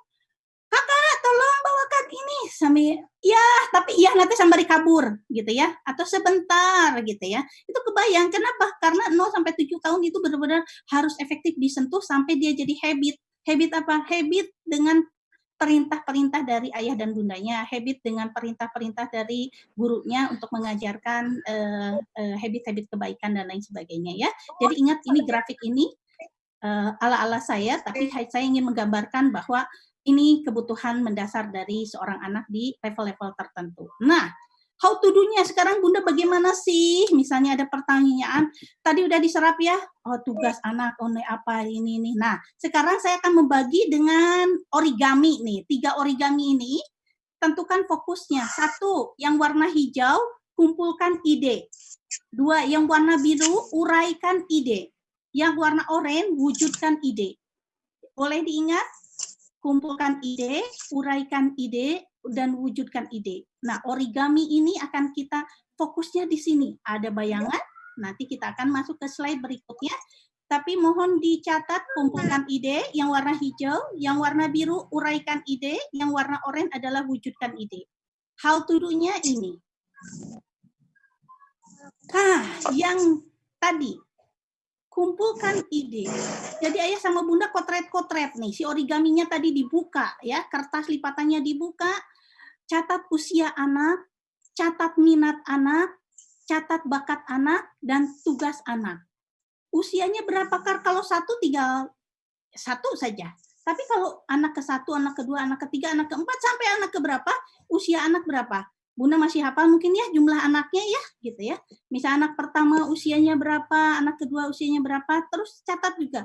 Kakak tolong bawakan ini sambil ya, tapi ya nanti sembari kabur gitu ya, atau sebentar gitu ya. Itu kebayang kenapa? Karena 0 sampai 7 tahun itu benar-benar harus efektif disentuh sampai dia jadi habit. Habit apa? Habit dengan perintah-perintah dari ayah dan bundanya, habit dengan perintah-perintah dari gurunya untuk mengajarkan habit-habit kebaikan dan lain sebagainya ya. Jadi ingat ini grafik ini ala-ala saya, tapi saya ingin menggambarkan bahwa ini kebutuhan mendasar dari seorang anak di level-level tertentu. Nah, how to do-nya sekarang Bunda bagaimana sih? Misalnya ada pertanyaan, tadi udah diserap ya, oh tugas anak, oh apa ini. Nah, sekarang saya akan membagi dengan origami nih, 3 origami ini, tentukan fokusnya. 1, yang warna hijau, kumpulkan ide. 2, yang warna biru, uraikan ide. Yang warna oranye, wujudkan ide. Boleh diingat? Kumpulkan ide, uraikan ide, dan wujudkan ide. Nah, origami ini akan kita fokusnya di sini. Ada bayangan, nanti kita akan masuk ke slide berikutnya. Tapi mohon dicatat, kumpulkan ide, yang warna hijau, yang warna biru, uraikan ide, yang warna oranye adalah wujudkan ide. How to do-nya ini. Yang tadi, kumpulkan ide. Jadi ayah sama bunda kotret-kotret nih. Si origaminya tadi dibuka ya, kertas lipatannya dibuka. Catat usia anak, catat minat anak, catat bakat anak, dan tugas anak. Usianya berapa? Kalau 1 tinggal 1 saja. Tapi kalau anak ke-1, anak ke-2, anak ke-3, anak ke-4, sampai anak ke-berapa, usia anak berapa? Bunda masih hafal mungkin ya jumlah anaknya ya, gitu ya. Misal anak pertama usianya berapa, anak kedua usianya berapa, terus catat juga.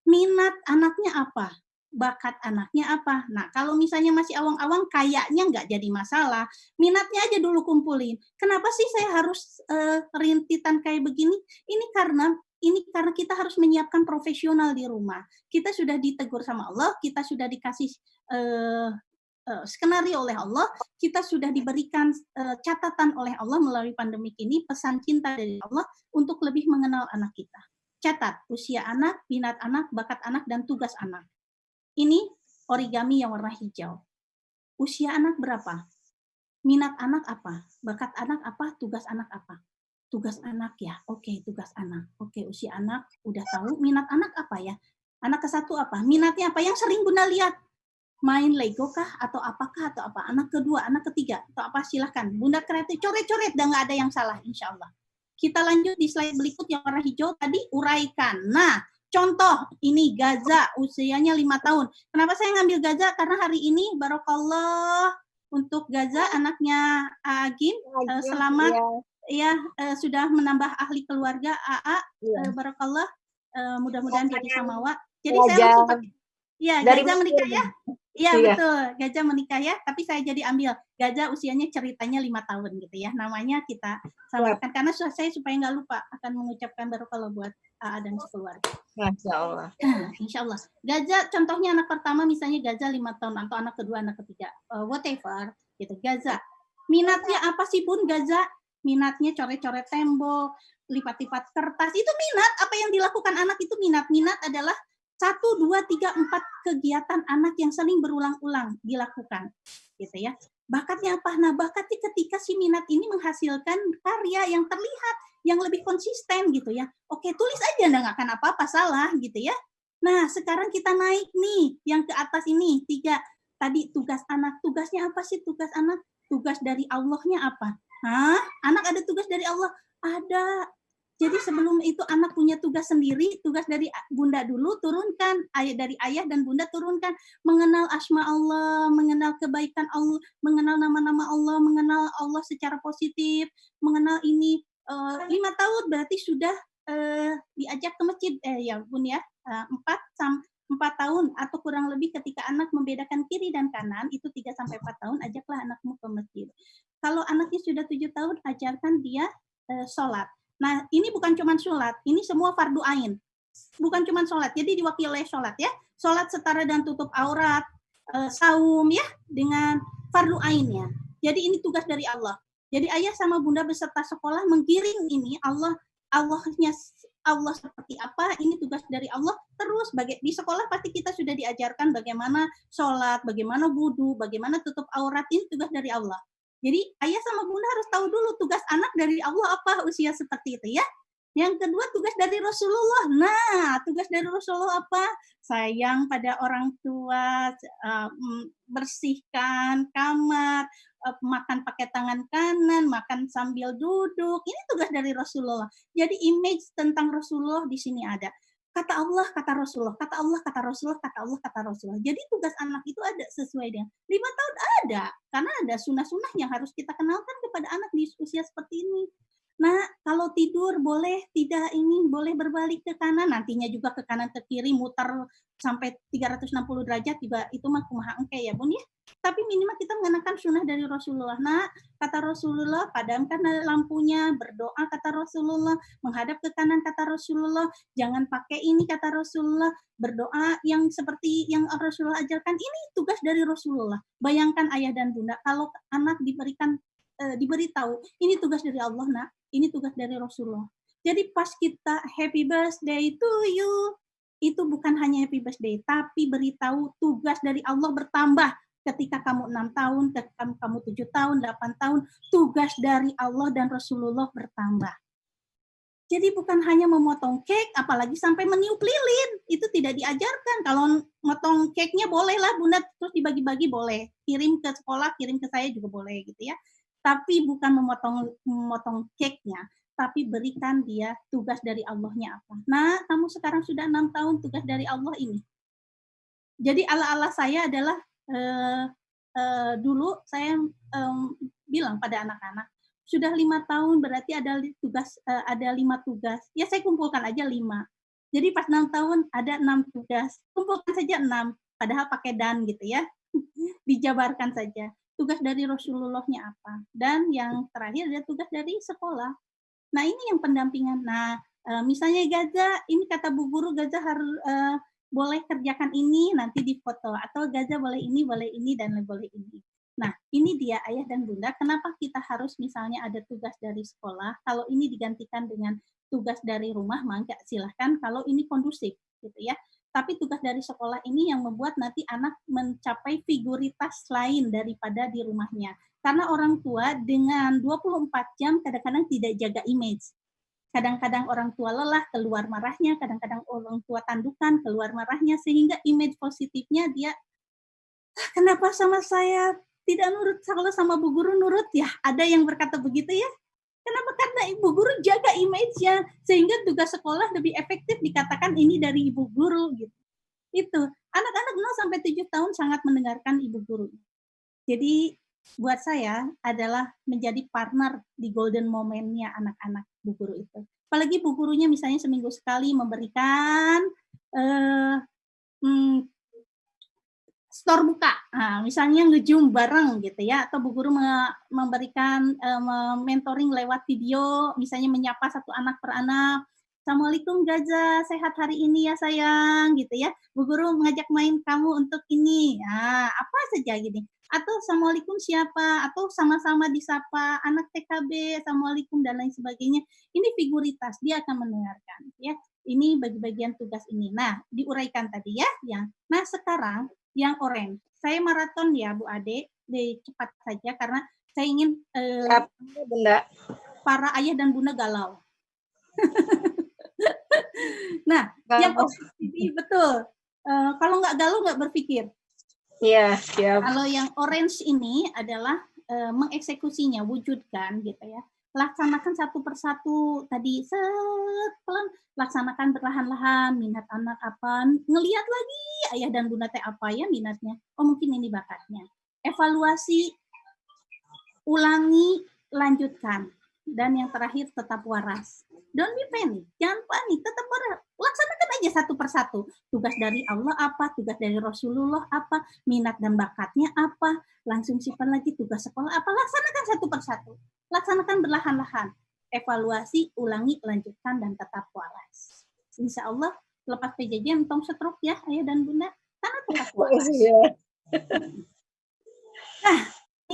Minat anaknya apa? Bakat anaknya apa? Nah, kalau misalnya masih awang-awang, kayaknya nggak jadi masalah. Minatnya aja dulu kumpulin. Kenapa sih saya harus rintitan kayak begini? Ini karena kita harus menyiapkan profesional di rumah. Kita sudah ditegur sama Allah, kita sudah dikasih skenario oleh Allah, kita sudah diberikan catatan oleh Allah melalui pandemik ini, pesan cinta dari Allah untuk lebih mengenal anak kita. Catat usia anak, minat anak, bakat anak, dan tugas anak. Ini origami yang warna hijau. Usia anak berapa? Minat anak apa? Bakat anak apa? Tugas anak apa? Tugas anak ya, oke, tugas anak. Oke, usia anak udah tahu. Minat anak apa ya? Anak ke-1 apa? Minatnya apa? Yang sering Bunda lihat. Main Lego kah? Atau apakah? Atau apa? Anak ke-2, anak ke-3, atau apa? Silahkan. Bunda kreatif, coret-coret, dan nggak ada yang salah, insya Allah. Kita lanjut di slide berikut yang warna hijau tadi, uraikan. Nah, contoh, ini Gaza, usianya 5 tahun. Kenapa saya ngambil Gaza? Karena hari ini, barokallah, untuk Gaza, anaknya Agim, selamat, ya, sudah menambah ahli keluarga, AA, barokallah, mudah-mudahan jadi samawa. Jadi saya langsung pakai, ya, Gaza menikah ya? Iya, betul, Gajah menikah ya, tapi saya jadi ambil Gajah usianya ceritanya 5 tahun gitu ya, namanya kita samarkan, karena saya supaya nggak lupa akan mengucapkan barokallah buat AA dan sekeluarga. Masya Allah. Insya Allah. Gajah, contohnya anak pertama misalnya Gajah 5 tahun, atau anak kedua, anak ketiga, whatever, gitu, Gajah. Minatnya apa sih Bun, Gajah? Minatnya coret-coret tembok, lipat-lipat kertas, itu minat, apa yang dilakukan anak itu minat. Minat adalah 1, 2, 3, 4 kegiatan anak yang sering berulang-ulang dilakukan, gitu ya. Bakatnya apa? Nah, bakatnya ketika si minat ini menghasilkan karya yang terlihat, yang lebih konsisten, gitu ya. Oke, tulis aja, nggak akan apa-apa salah, gitu ya. Nah, sekarang kita naik nih, yang ke atas ini, 3. Tadi tugas anak. Tugasnya apa sih tugas anak? Tugas dari Allahnya apa? Hah? Anak ada tugas dari Allah? Ada. Jadi sebelum itu anak punya tugas sendiri, tugas dari bunda dulu turunkan, dari ayah dan bunda turunkan, mengenal asma Allah, mengenal kebaikan Allah, mengenal nama-nama Allah, mengenal Allah secara positif, mengenal ini 5 tahun berarti sudah diajak ke masjid ya Bun ya, 4 tahun atau kurang lebih ketika anak membedakan kiri dan kanan itu 3 sampai 4 tahun ajaklah anakmu ke masjid. Kalau anaknya sudah 7 tahun ajarkan dia sholat. Nah, ini bukan cuma sholat, ini semua fardu ain. Bukan cuma sholat, jadi diwakili oleh sholat ya. Sholat setara dan tutup aurat, saum ya, dengan fardu ainnya. Jadi ini tugas dari Allah. Jadi ayah sama bunda beserta sekolah menggiring ini, Allahnya Allah seperti apa, ini tugas dari Allah. Terus di sekolah pasti kita sudah diajarkan bagaimana sholat, bagaimana wudhu, bagaimana tutup aurat, ini tugas dari Allah. Jadi ayah sama bunda harus tahu dulu tugas anak dari Allah apa usia seperti itu ya. Yang kedua tugas dari Rasulullah. Nah, tugas dari Rasulullah apa? Sayang pada orang tua, bersihkan kamar, makan pakai tangan kanan, makan sambil duduk. Ini tugas dari Rasulullah. Jadi image tentang Rasulullah di sini ada. Kata Allah, kata Rasulullah, kata Allah, kata Rasulullah, kata Allah, kata Rasulullah. Jadi tugas anak itu ada sesuai dengan 5 tahun ada. Karena ada sunnah-sunnah yang harus kita kenalkan kepada anak di usia seperti ini. Nah, kalau tidur boleh tidak ini, boleh berbalik ke kanan, nantinya juga ke kanan ke kiri, muter sampai 360 derajat juga itu mah kumaha engke ya Bun ya. Tapi minimal kita mengenakan sunnah dari Rasulullah. Nah, kata Rasulullah, padamkan lampunya, berdoa kata Rasulullah, menghadap ke kanan kata Rasulullah, jangan pakai ini kata Rasulullah, berdoa yang seperti yang Rasulullah ajarkan. Ini tugas dari Rasulullah. Bayangkan ayah dan bunda, kalau anak diberitahu, ini tugas dari Allah nak, ini tugas dari Rasulullah. Jadi pas kita happy birthday to you, itu bukan hanya happy birthday, tapi beritahu tugas dari Allah bertambah. Ketika kamu 6 tahun, ketika kamu 7 tahun, 8 tahun, tugas dari Allah dan Rasulullah bertambah. Jadi bukan hanya memotong cake, apalagi sampai meniup lilin. Itu tidak diajarkan. Kalau motong cake-nya bolehlah bunda, terus dibagi-bagi boleh. Kirim ke sekolah, kirim ke saya juga boleh gitu ya. Tapi bukan memotong cake-nya, tapi berikan dia tugas dari Allahnya apa. Nah, kamu sekarang sudah 6 tahun, tugas dari Allah ini. Jadi ala-ala saya adalah dulu saya bilang pada anak-anak, sudah 5 tahun berarti ada 5 tugas. Ya saya kumpulkan aja 5. Jadi pas 6 tahun ada 6 tugas. Kumpulkan saja 6, padahal pakai dan gitu ya. Dijabarkan saja. Tugas dari Rasulullah-nya apa. Dan yang terakhir ada tugas dari sekolah. Nah ini yang pendampingan. Nah misalnya Gaza, ini kata Bu Guru, Gaza harus boleh kerjakan ini, nanti difoto. Atau Gaza boleh ini, dan boleh ini. Nah ini dia ayah dan bunda, kenapa kita harus misalnya ada tugas dari sekolah, kalau ini digantikan dengan tugas dari rumah, maka silahkan kalau ini kondusif gitu ya. Tapi tugas dari sekolah ini yang membuat nanti anak mencapai figuritas lain daripada di rumahnya. Karena orang tua dengan 24 jam kadang-kadang tidak jaga image. Kadang-kadang orang tua lelah, keluar marahnya, kadang-kadang orang tua tandukan, keluar marahnya, sehingga image positifnya dia, kenapa sama saya tidak nurut, kalau sama Bu Guru nurut ya, ada yang berkata begitu ya. Kenapa? Karena Ibu Guru jaga image-nya, sehingga tugas sekolah lebih efektif dikatakan ini dari Ibu Guru gitu. Itu, anak-anak 0 sampai 7 tahun sangat mendengarkan Ibu Guru. Jadi buat saya adalah menjadi partner di golden moment-nya anak-anak Bu Guru itu. Apalagi Bu Gurunya misalnya seminggu sekali memberikan store buka, nah, misalnya nge-zoom bareng gitu ya, atau Bu Guru memberikan mentoring lewat video, misalnya menyapa satu anak per anak, Assalamualaikum Gaza, sehat hari ini ya sayang, gitu ya. Bu Guru mengajak main kamu untuk ini, nah, apa saja gini. Atau Assalamualaikum siapa, atau sama-sama disapa anak TKB, Assalamualaikum dan lain sebagainya. Ini figuritas, dia akan mendengarkan ya. Ini bagi-bagian tugas ini. Nah, diuraikan tadi ya, yang. Nah, sekarang yang orange. Saya maraton ya Bu Ade, cepat saja karena saya ingin Bunda. Para ayah dan bunda galau. Nah, yang orange ini betul. Kalau nggak galau nggak berpikir. Iya, siap. Kalau yang orange ini adalah mengeksekusinya, wujudkan gitu ya. Laksanakan satu persatu tadi pelan, laksanakan perlahan-lahan, minat anak apa, ngelihat lagi ayah dan bunda teh apa ya minatnya, oh mungkin ini bakatnya, evaluasi, ulangi, lanjutkan, dan yang terakhir tetap waras. Don't be panic, jangan panik, tetap waras, laksanakan aja satu persatu, tugas dari Allah apa, tugas dari Rasulullah apa, minat dan bakatnya apa, langsung simpan lagi tugas sekolah apa, laksanakan satu persatu. Laksanakan berlahan-lahan, evaluasi, ulangi, lanjutkan, dan tetap waras. Insya Allah, lepas PJJ, tong setruk ya, ayah dan bunda, karena tetap waras. Nah,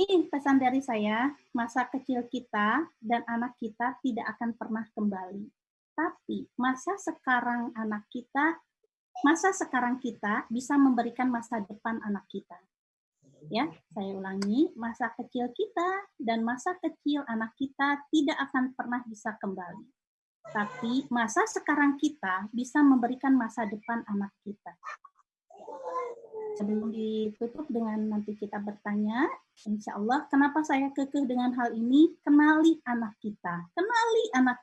ini pesan dari saya, masa kecil kita dan anak kita tidak akan pernah kembali. Tapi masa sekarang kita bisa memberikan masa depan anak kita. Ya, saya ulangi, masa kecil kita dan masa kecil anak kita tidak akan pernah bisa kembali. Tapi masa sekarang kita bisa memberikan masa depan anak kita. Sebelum ditutup dengan nanti kita bertanya, insya Allah, kenapa saya kekeh dengan hal ini? Kenali anak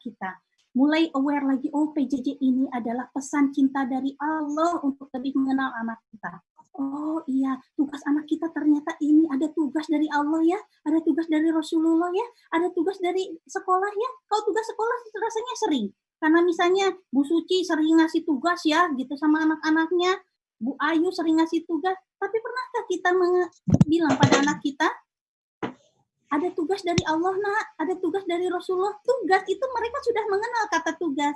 kita. Mulai aware lagi, oh PJJ ini adalah pesan cinta dari Allah untuk lebih mengenal anak kita. Oh iya, tugas anak kita ternyata ini ada tugas dari Allah ya, ada tugas dari Rasulullah ya, ada tugas dari sekolah ya. Kalau tugas sekolah rasanya sering. Karena misalnya Bu Suci sering ngasih tugas ya gitu sama anak-anaknya, Bu Ayu sering ngasih tugas, tapi pernahkah kita bilang pada anak kita, ada tugas dari Allah nak, ada tugas dari Rasulullah. Tugas itu mereka sudah mengenal kata tugas.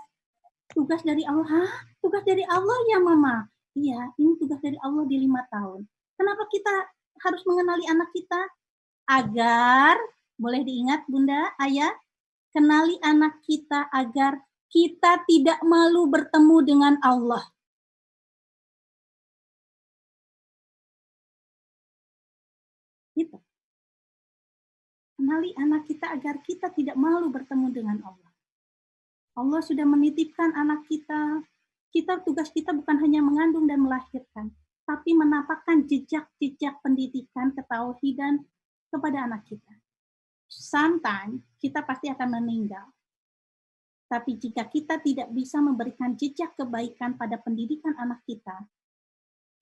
Tugas dari Allah, hah? Tugas dari Allah ya mama? Iya, ini tugas dari Allah di 5 tahun. Kenapa kita harus mengenali anak kita? Agar, boleh diingat Bunda, Ayah, kenali anak kita agar kita tidak malu bertemu dengan Allah. Gitu. Kenali anak kita agar kita tidak malu bertemu dengan Allah. Allah sudah menitipkan anak kita. Tugas kita bukan hanya mengandung dan melahirkan, tapi menapakkan jejak-jejak pendidikan ketauhidan kepada anak kita. Sometimes kita pasti akan meninggal. Tapi jika kita tidak bisa memberikan jejak kebaikan pada pendidikan anak kita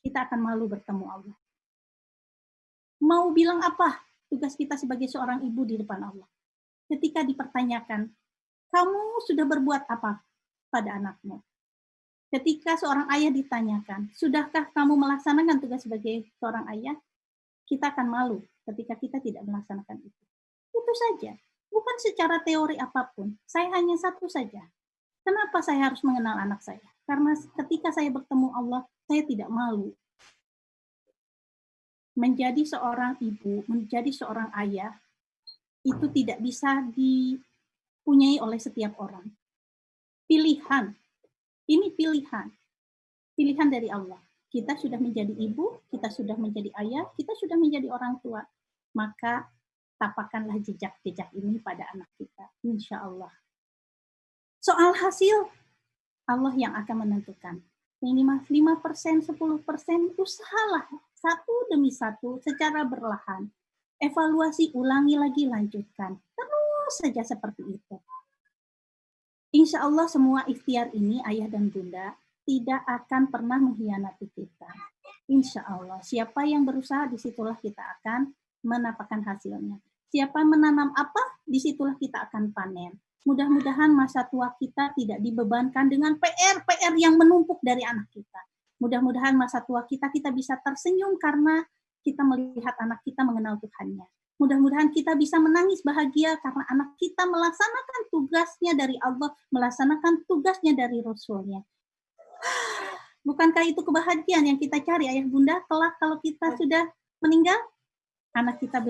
akan malu bertemu Allah. Mau bilang apa tugas kita sebagai seorang ibu di depan Allah? Ketika dipertanyakan, kamu sudah berbuat apa pada anakmu? Ketika seorang ayah ditanyakan, sudahkah kamu melaksanakan tugas sebagai seorang ayah? Kita akan malu ketika kita tidak melaksanakan itu. Itu saja. Bukan secara teori apapun. Saya hanya satu saja. Kenapa saya harus mengenal anak saya? Karena ketika saya bertemu Allah, saya tidak malu. Menjadi seorang ibu, menjadi seorang ayah, itu tidak bisa dipunyai oleh setiap orang. Pilihan. Ini pilihan. Pilihan dari Allah. Kita sudah menjadi ibu, kita sudah menjadi ayah, kita sudah menjadi orang tua. Maka tapakkanlah jejak-jejak ini pada anak kita. Insya Allah. Soal hasil, Allah yang akan menentukan. Minimal 5%, 10%, usahalah satu demi satu secara berlahan. Evaluasi, ulangi lagi, lanjutkan. Terus saja seperti itu. Insya Allah semua ikhtiar ini, ayah dan bunda, tidak akan pernah mengkhianati kita. Insya Allah, siapa yang berusaha, disitulah kita akan mendapatkan hasilnya. Siapa menanam apa, disitulah kita akan panen. Mudah-mudahan masa tua kita tidak dibebankan dengan PR yang menumpuk dari anak kita. Mudah-mudahan masa tua kita bisa tersenyum karena kita melihat anak kita mengenal Tuhannya. Mudah-mudahan kita bisa menangis bahagia karena anak kita melaksanakan tugasnya dari Allah, melaksanakan tugasnya dari Rasulnya. Bukankah itu kebahagiaan yang kita cari, ayah bunda? Kelak kalau kita sudah meninggal, anak kita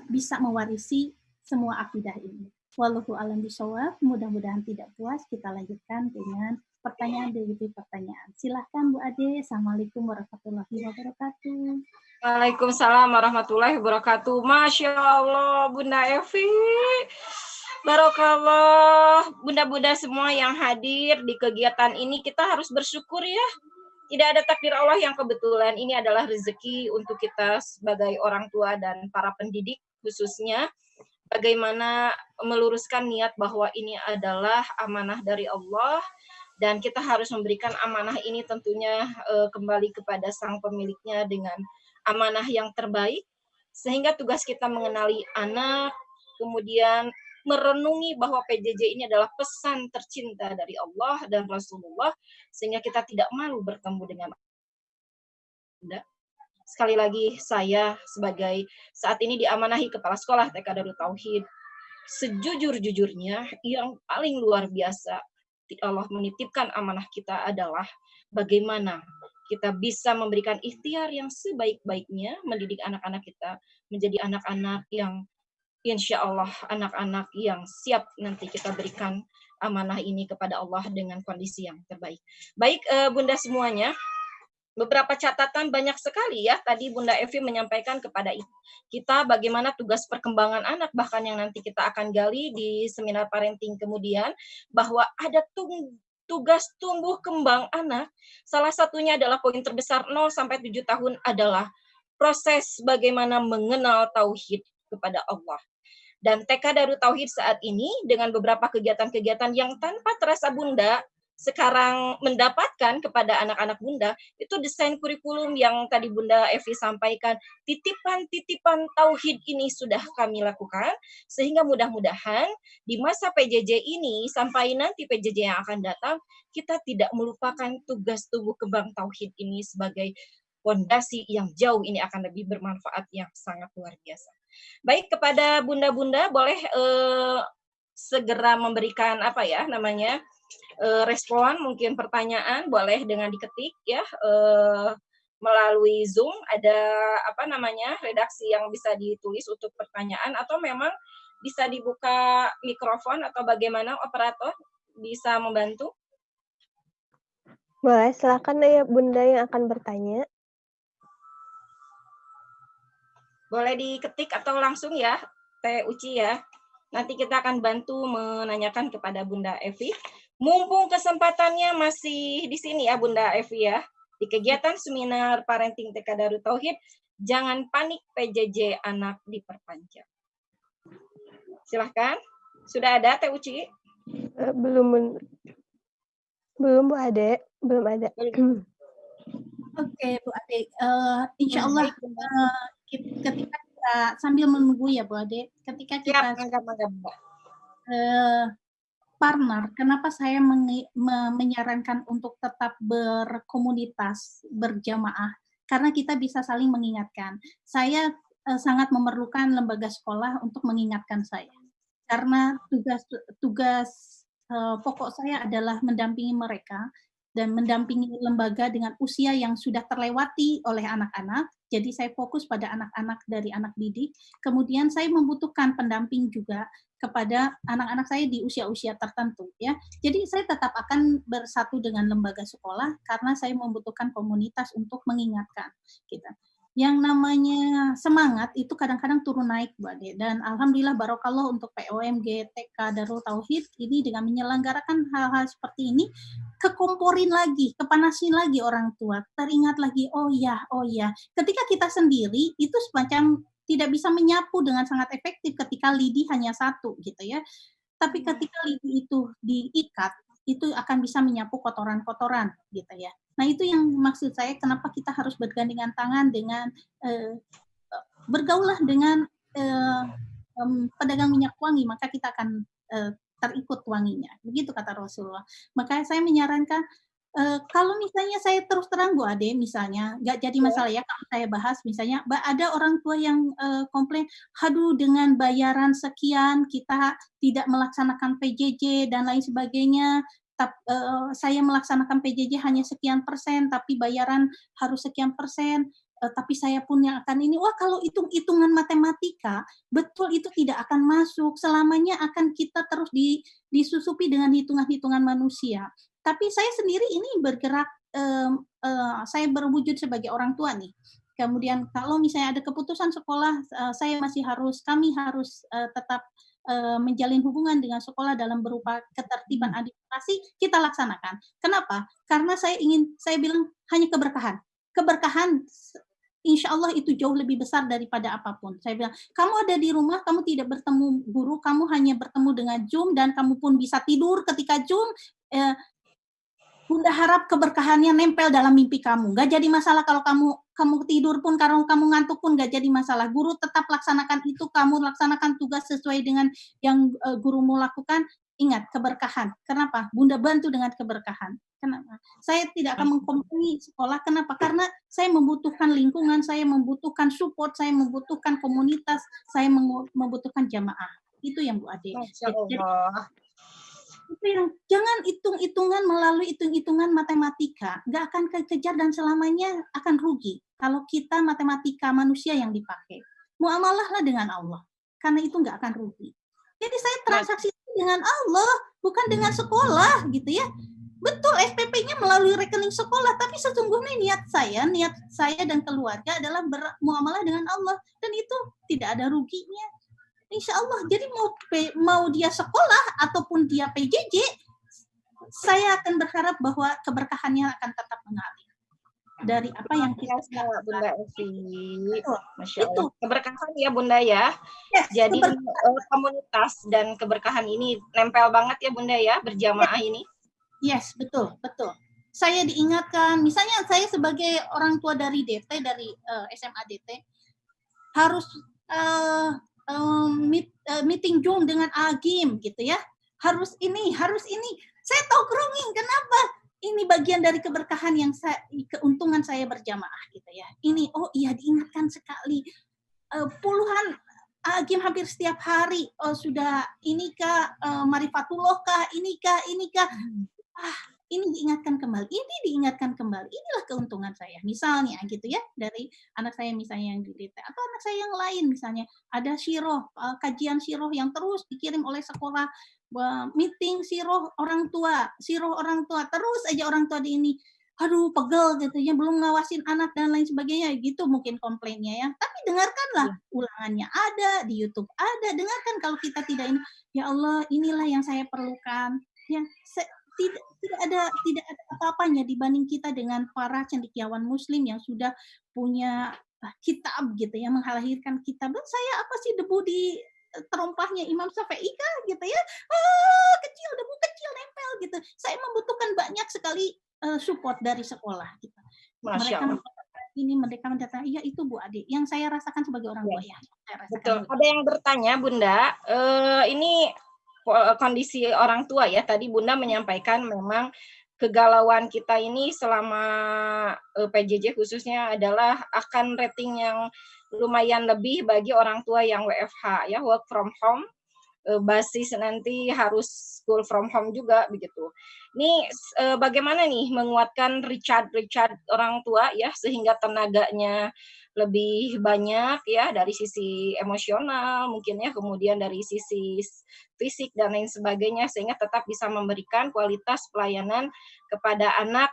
bisa mewarisi semua akidah ini. Wallahu a'lam bishawab. Mudah-mudahan tidak puas. Kita lanjutkan dengan pertanyaan demi pertanyaan. Silahkan Bu Ade. Assalamualaikum warahmatullahi wabarakatuh. Waalaikumsalam warahmatullahi wabarakatuh. Masya Allah, Bunda Evi. Barokallah. Bunda-bunda semua yang hadir di kegiatan ini, kita harus bersyukur ya. Tidak ada takdir Allah yang kebetulan. Ini adalah rezeki untuk kita sebagai orang tua dan para pendidik khususnya. Bagaimana meluruskan niat bahwa ini adalah amanah dari Allah dan kita harus memberikan amanah ini tentunya kembali kepada sang pemiliknya dengan amanah yang terbaik, sehingga tugas kita mengenali anak, kemudian merenungi bahwa PJJ ini adalah pesan tercinta dari Allah dan Rasulullah, sehingga kita tidak malu bertemu dengan Anda. Sekali lagi, saya sebagai saat ini diamanahi Kepala Sekolah TK Darut Tauhid, sejujur-jujurnya yang paling luar biasa, Allah menitipkan amanah kita adalah bagaimana kita bisa memberikan ikhtiar yang sebaik-baiknya, mendidik anak-anak kita menjadi anak-anak yang insya Allah anak-anak yang siap nanti kita berikan amanah ini kepada Allah dengan kondisi yang terbaik. Baik, Bunda semuanya, beberapa catatan banyak sekali ya. Tadi Bunda Evi menyampaikan kepada kita bagaimana tugas perkembangan anak, bahkan yang nanti kita akan gali di seminar parenting kemudian, bahwa ada tugas tumbuh kembang anak. Salah satunya adalah poin terbesar 0 sampai 7 tahun adalah proses bagaimana mengenal tauhid kepada Allah. Dan TK Darut Tauhid saat ini dengan beberapa kegiatan-kegiatan yang tanpa terasa Bunda sekarang mendapatkan kepada anak-anak Bunda, itu desain kurikulum yang tadi Bunda Evi sampaikan, titipan-titipan tauhid ini sudah kami lakukan, sehingga mudah-mudahan di masa PJJ ini, sampai nanti PJJ yang akan datang, kita tidak melupakan tugas tumbuh kembang tauhid ini sebagai fondasi yang jauh ini akan lebih bermanfaat yang sangat luar biasa. Baik, kepada bunda-bunda boleh segera memberikan respon, mungkin pertanyaan boleh dengan diketik ya melalui Zoom, ada redaksi yang bisa ditulis untuk pertanyaan, atau memang bisa dibuka mikrofon, atau bagaimana operator bisa membantu? Boleh, silakan ya Bunda yang akan bertanya. Boleh diketik atau langsung ya, Teh Uci ya. Nanti kita akan bantu menanyakan kepada Bunda Evi. Mumpung kesempatannya masih di sini ya Bunda Evi ya. Di kegiatan seminar parenting TK Darut Tauhid, jangan panik PJJ anak diperpanjang. Silahkan. Sudah ada Teh Uci? Belum Bu Ade, belum ada. Oke, Bu Ade. Insya Allah ketika kita sambil menunggu ya Bu Ade, ketika kita partner, kenapa saya menyarankan untuk tetap berkomunitas, berjamaah? Karena kita bisa saling mengingatkan. Saya sangat memerlukan lembaga sekolah untuk mengingatkan saya. Karena tugas pokok saya adalah mendampingi mereka dan mendampingi lembaga dengan usia yang sudah terlewati oleh anak-anak. Jadi saya fokus pada anak-anak dari anak didik. Kemudian saya membutuhkan pendamping juga kepada anak-anak saya di usia-usia tertentu ya. Jadi saya tetap akan bersatu dengan lembaga sekolah karena saya membutuhkan komunitas untuk mengingatkan gitu. Yang namanya semangat itu kadang-kadang turun naik Bu Ade, dan alhamdulillah barokallah untuk POMG TK Darut Tauhid ini dengan menyelenggarakan hal-hal seperti ini, kekomporin lagi, kepanasin lagi orang tua, teringat lagi oh ya, ketika kita sendiri itu semacam tidak bisa menyapu dengan sangat efektif ketika lidi hanya satu gitu ya, tapi ketika lidi itu diikat itu akan bisa menyapu kotoran-kotoran gitu ya. Nah itu yang maksud saya kenapa kita harus bergandengan tangan dengan bergaulah dengan pedagang minyak wangi, maka kita akan terikut wanginya. Begitu kata Rasulullah. Maka saya menyarankan kalau misalnya saya terus terang Bu Ade, misalnya nggak jadi masalah ya kalau saya bahas misalnya ada orang tua yang komplain, aduh dengan bayaran sekian kita tidak melaksanakan PJJ dan lain sebagainya. Saya melaksanakan PJJ hanya sekian persen, tapi bayaran harus sekian persen. Tapi saya pun yang akan ini, wah kalau hitung-hitungan matematika, betul itu tidak akan masuk. Selamanya akan kita terus disusupi dengan hitungan-hitungan manusia. Tapi saya sendiri ini bergerak, saya berwujud sebagai orang tua nih. Kemudian kalau misalnya ada keputusan sekolah, kami harus tetap menjalin hubungan dengan sekolah dalam berupa ketertiban administrasi, kita laksanakan. Kenapa? Karena saya bilang hanya keberkahan. Keberkahan insya Allah itu jauh lebih besar daripada apapun. Saya bilang, kamu ada di rumah, kamu tidak bertemu guru, kamu hanya bertemu dengan Zoom, dan kamu pun bisa tidur ketika Zoom, Bunda harap keberkahannya nempel dalam mimpi kamu. Gak jadi masalah kalau kamu tidur pun, kalau kamu ngantuk pun gak jadi masalah. Guru tetap laksanakan itu, kamu laksanakan tugas sesuai dengan yang gurumu lakukan. Ingat, keberkahan. Kenapa? Bunda bantu dengan keberkahan. Kenapa? Saya tidak akan mengkomplain sekolah. Kenapa? Karena saya membutuhkan lingkungan, saya membutuhkan support, saya membutuhkan komunitas, saya membutuhkan jamaah. Itu yang Bu Ade. Masya Allah. Itu yang jangan hitung-hitungan melalui hitung-hitungan matematika, nggak akan kekejar dan selamanya akan rugi kalau kita matematika manusia yang dipakai. Muamalahlah dengan Allah, karena itu nggak akan rugi. Jadi saya transaksi dengan Allah, bukan dengan sekolah gitu ya. Betul, SPP-nya melalui rekening sekolah, tapi sesungguhnya niat saya dan keluarga adalah bermuamalah dengan Allah, dan itu tidak ada ruginya. Insya Allah. Jadi mau dia sekolah ataupun dia PJJ, saya akan berharap bahwa keberkahannya akan tetap mengalir dari apa yang kita lakukan. Bunda Evi, Masya itu Allah. Keberkahan ya Bunda ya. yes, Jadi komunitas dan keberkahan ini nempel banget ya Bunda ya, berjamaah ini. Yes, betul. Saya diingatkan, misalnya saya sebagai orang tua dari DT, dari SMA DT, harus meeting Zoom dengan Agim gitu ya. Harus ini. Saya togrongin, kenapa? Ini bagian dari keberkahan yang keuntungan saya berjamaah gitu ya. Ini, oh iya diingatkan sekali. Puluhan Agim hampir setiap hari, sudah inikah, Marifatullah kah, inikah. Ini diingatkan kembali. Inilah keuntungan saya. Misalnya gitu ya, dari anak saya misalnya yang di DT, atau anak saya yang lain misalnya, ada siroh, kajian siroh yang terus dikirim oleh sekolah, meeting siroh orang tua, terus aja orang tua di ini, aduh pegel gitu ya, belum ngawasin anak dan lain sebagainya, gitu mungkin komplainnya ya. Tapi dengarkanlah, ulangannya ada, di YouTube ada, dengarkan kalau kita tidak ini, ya Allah inilah yang saya perlukan. Yang tidak ada apa-apanya dibanding kita dengan para cendekiawan muslim yang sudah punya kitab gitu ya, mengalahirkan kitab. Dan saya apa sih, debu di terompahnya Imam Syafi'i kah gitu ya, debu kecil nempel gitu. Saya membutuhkan banyak sekali support dari sekolah gitu. Mereka mendatang, iya itu Bu Ade yang saya rasakan sebagai orang tua ya. Betul. Ada yang bertanya Bunda, ini kondisi orang tua ya, tadi Bunda menyampaikan memang kegalauan kita ini selama PJJ khususnya adalah akan rating yang lumayan lebih bagi orang tua yang WFH ya, work from home, basis nanti harus school from home juga begitu. Ini bagaimana nih menguatkan recharge orang tua ya, sehingga tenaganya lebih banyak ya dari sisi emosional mungkin ya, kemudian dari sisi fisik dan lain sebagainya, sehingga tetap bisa memberikan kualitas pelayanan kepada anak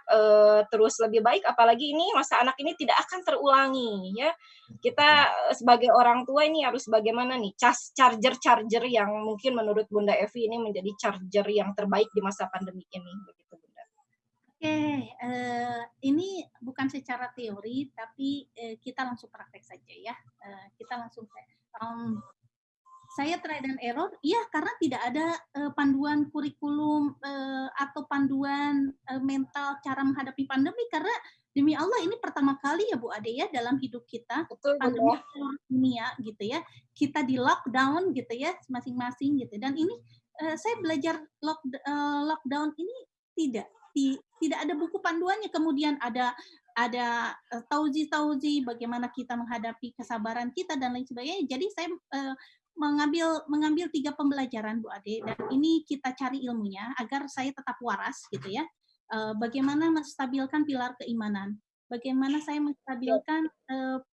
terus lebih baik, apalagi ini masa anak ini tidak akan terulangi ya. Kita sebagai orang tua ini harus bagaimana nih charger yang mungkin menurut Bunda Evi ini menjadi charger yang terbaik di masa pandemi ini begitu Bunda. Ini bukan secara teori, tapi kita langsung praktek saja ya. Kita langsung saya try dan error, iya karena tidak ada panduan kurikulum atau panduan mental cara menghadapi pandemi, karena demi Allah ini pertama kali ya Bu Ade ya dalam hidup kita. Betul, pandemi seluruh dunia gitu ya. Kita di lockdown gitu ya masing-masing gitu. Dan ini saya belajar lockdown ini tidak ada buku panduannya, kemudian ada tauzi bagaimana kita menghadapi kesabaran kita dan lain sebagainya. Jadi saya mengambil 3 pembelajaran Bu Ade, dan ini kita cari ilmunya agar saya tetap waras gitu ya. Bagaimana menstabilkan pilar keimanan, bagaimana saya menstabilkan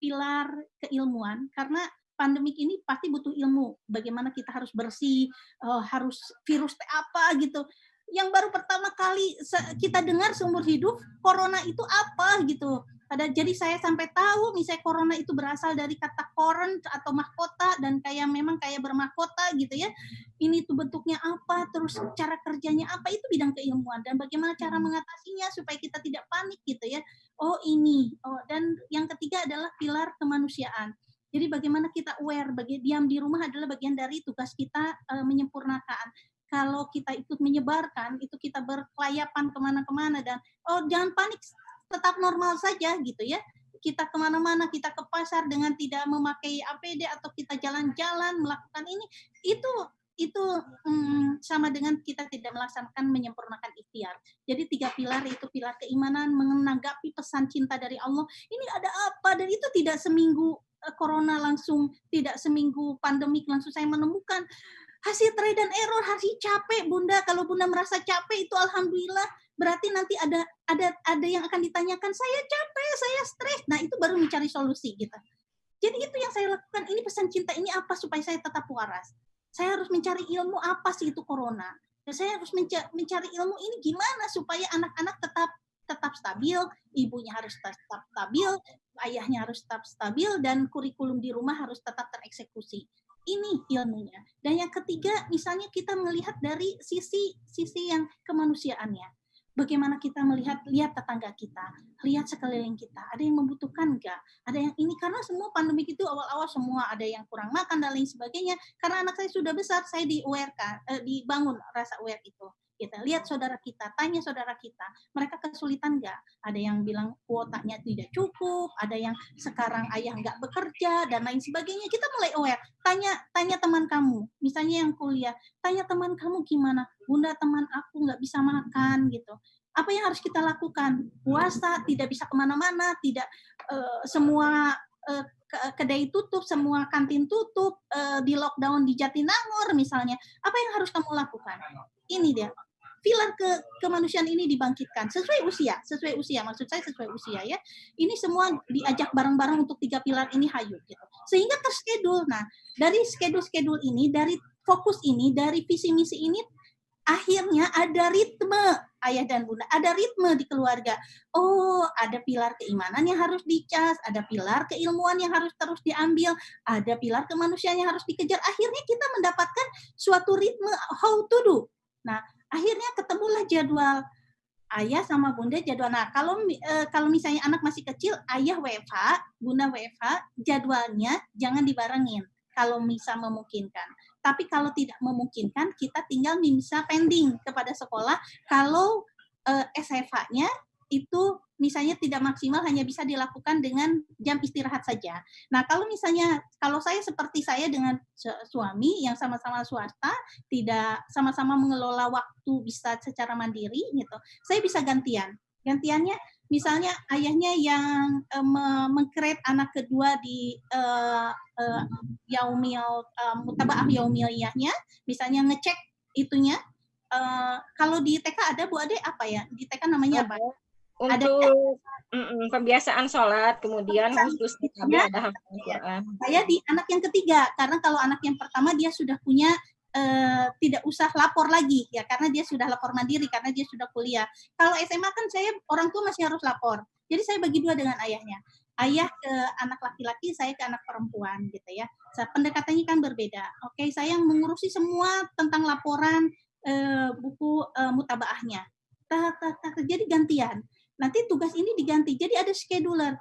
pilar keilmuan, karena pandemik ini pasti butuh ilmu, bagaimana kita harus bersih, harus virus apa gitu. Yang baru pertama kali kita dengar seumur hidup, corona itu apa gitu. Jadi saya sampai tahu misalnya corona itu berasal dari kata koron atau mahkota, dan memang kayak bermahkota gitu ya. Ini tuh bentuknya apa, terus cara kerjanya apa, itu bidang keilmuan, dan bagaimana cara mengatasinya supaya kita tidak panik gitu ya. Dan yang ketiga adalah pilar kemanusiaan. Jadi bagaimana kita aware, diam di rumah adalah bagian dari tugas kita menyempurnakan. Kalau kita ikut menyebarkan, itu kita berkelayapan kemana-kemana, dan jangan panik, tetap normal saja gitu ya. Kita kemana-mana, kita ke pasar dengan tidak memakai APD, atau kita jalan-jalan melakukan ini, itu sama dengan kita tidak melaksanakan menyempurnakan ikhtiar. Jadi 3 pilar itu pilar keimanan, menanggapi pesan cinta dari Allah. Ini ada apa? Dan itu tidak seminggu corona langsung, tidak seminggu pandemik langsung saya menemukan. Hasil try dan error, hasil capek Bunda. Kalau Bunda merasa capek itu alhamdulillah, berarti nanti ada yang akan ditanyakan, saya capek, saya stres. Nah, itu baru mencari solusi gitu. Jadi itu yang saya lakukan. Ini pesan cinta ini apa supaya saya tetap waras. Saya harus mencari ilmu apa sih itu corona. Dan saya harus mencari ilmu ini gimana supaya anak-anak tetap stabil, ibunya harus tetap stabil, ayahnya harus tetap stabil, dan kurikulum di rumah harus tetap tereksekusi. Ini ilmunya. Dan yang ketiga, misalnya kita melihat dari sisi yang kemanusiaannya. Bagaimana kita lihat tetangga kita, lihat sekeliling kita, ada yang membutuhkan enggak, ada yang ini, karena semua pandemi itu awal-awal semua ada yang kurang makan dan lain sebagainya. Karena anak saya sudah besar, saya dibangun rasa aware itu. Kita lihat saudara kita, tanya saudara kita, mereka kesulitan enggak? Ada yang bilang kuotanya tidak cukup, ada yang sekarang ayah enggak bekerja dan lain sebagainya. Kita mulai aware. Tanya teman kamu, misalnya yang kuliah, tanya teman kamu gimana? Bunda, teman aku nggak bisa makan gitu. Apa yang harus kita lakukan? Puasa, tidak bisa kemana-mana, tidak semua kedai tutup, semua kantin tutup, di lockdown di Jatinangor misalnya. Apa yang harus kamu lakukan? Ini dia. Pilar kemanusiaan ini dibangkitkan sesuai usia, maksud saya sesuai usia ya. Ini semua diajak bareng-bareng untuk 3 pilar ini hayu gitu. Sehingga terschedule. Nah, dari schedule ini, dari fokus ini, dari visi misi ini, akhirnya ada ritme ayah dan bunda, ada ritme di keluarga. Oh, ada pilar keimanan yang harus dicas, ada pilar keilmuan yang harus terus diambil, ada pilar kemanusiaan yang harus dikejar. Akhirnya kita mendapatkan suatu ritme how to do. Nah, akhirnya ketemulah jadwal ayah sama bunda jadwal. Nah, kalau misalnya anak masih kecil, ayah WFH, bunda WFH, jadwalnya jangan dibarengin kalau bisa memungkinkan. Tapi kalau tidak memungkinkan, kita tinggal bisa pending kepada sekolah kalau SFH-nya itu misalnya tidak maksimal, hanya bisa dilakukan dengan jam istirahat saja. Nah, kalau saya seperti saya dengan suami yang sama-sama swasta, tidak sama-sama mengelola waktu bisa secara mandiri gitu, saya bisa gantiannya misalnya ayahnya yang meng-create anak kedua di mutaba'ah yaumiyahnya, misalnya ngecek itunya. Kalau di TK ada Bu Ade apa ya? Di TK namanya apa? Untuk pembiasaan sholat, kemudian khusus ada hafalan Quran. Saya di anak yang ketiga, karena kalau anak yang pertama dia sudah punya tidak usah lapor lagi ya, karena dia sudah lapor mandiri, karena dia sudah kuliah. Kalau SMA kan saya orang tua masih harus lapor. Jadi saya bagi dua dengan ayahnya. Ayah ke anak laki-laki, saya ke anak perempuan gitu ya. Pendekatannya kan berbeda. Oke, saya yang mengurusi semua tentang laporan buku mutabaahnya. Jadi gantian. Nanti tugas ini diganti. Jadi ada scheduler.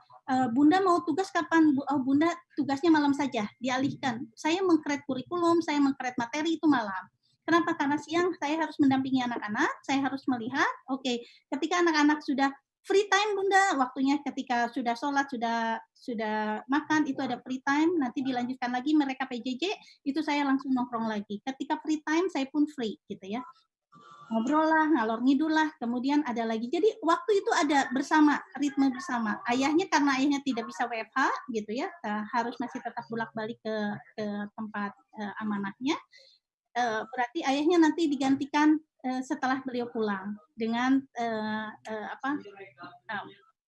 Bunda mau tugas kapan? Bunda tugasnya malam saja, dialihkan. Saya meng-create kurikulum, saya meng-create materi itu malam. Kenapa? Karena siang saya harus mendampingi anak-anak, saya harus melihat, oke, ketika anak-anak sudah free time Bunda, waktunya ketika sudah sholat, sudah makan, itu ada free time, nanti dilanjutkan lagi mereka PJJ, itu saya langsung nongkrong lagi. Ketika free time, saya pun free, gitu ya. Ngobrol lah, ngalor ngidul lah, kemudian ada lagi. Jadi waktu itu ada bersama, ritme bersama. Ayahnya karena ayahnya tidak bisa WFH gitu ya, harus masih tetap bolak-balik ke tempat amanahnya. Berarti ayahnya nanti digantikan setelah beliau pulang dengan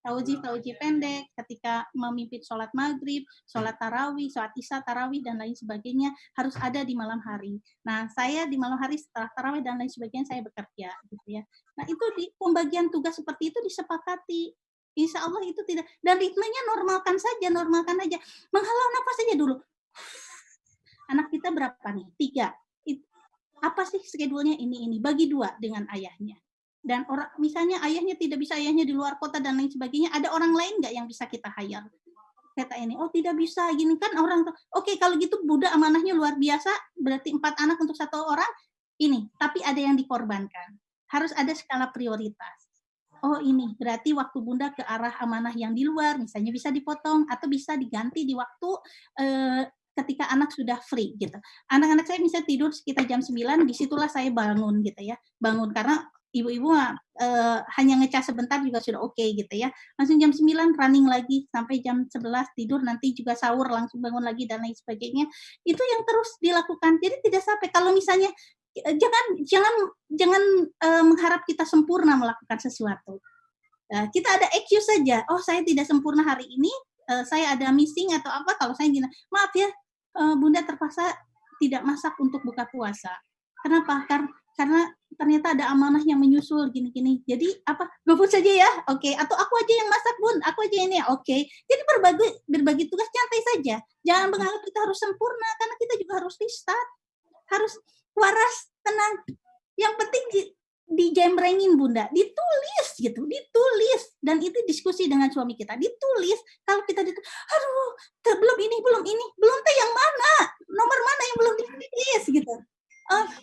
tauji pendek ketika memimpin sholat maghrib, sholat tarawih, sholat isya, tarawih, dan lain sebagainya harus ada di malam hari. Nah, saya di malam hari setelah tarawih dan lain sebagainya saya bekerja, gitu ya. Nah, itu di pembagian tugas seperti itu disepakati. Insya Allah itu tidak, dan ritmenya normalkan aja. Menghela nafas aja dulu. Anak kita berapa nih? 3. Apa sih schedule-nya ini? Bagi 2 dengan ayahnya. Dan orang misalnya ayahnya tidak bisa, ayahnya di luar kota dan lain sebagainya, ada orang lain nggak yang bisa kita hire? Kata ini, oh tidak bisa, gini kan orang, oke kalau gitu Bunda amanahnya luar biasa, berarti 4 anak untuk 1 orang, ini, tapi ada yang dikorbankan. Harus ada skala prioritas. Oh ini, berarti waktu Bunda ke arah amanah yang di luar, misalnya bisa dipotong, atau bisa diganti di waktu ketika anak sudah free, gitu. Anak-anak saya bisa tidur sekitar jam 9, disitulah saya bangun, gitu ya. Bangun, karena ibu-ibu hanya ngecas sebentar juga sudah oke gitu ya. Langsung jam 9 running lagi sampai jam 11 tidur, nanti juga sahur langsung bangun lagi dan lain sebagainya. Itu yang terus dilakukan. Jadi tidak sampai kalau misalnya jangan mengharap kita sempurna melakukan sesuatu. Kita ada excuse saja. Oh, saya tidak sempurna hari ini, saya ada missing atau apa, kalau saya gini, maaf ya, Bunda terpaksa tidak masak untuk buka puasa. Kenapa? Karena karena ternyata ada amanah yang menyusul gini-gini. Jadi apa? GoFood saja ya, oke. Atau aku aja yang masak bun, aku aja ini, oke. Jadi berbagi tugas santai saja. Jangan menganggap kita harus sempurna karena kita juga harus restart, harus waras, tenang. Yang penting dijembrengin bunda, ditulis gitu, ditulis, dan itu diskusi dengan suami kita, ditulis. Kalau kita aduh, belum ini, belum teh yang mana, nomor mana yang belum ditulis gitu.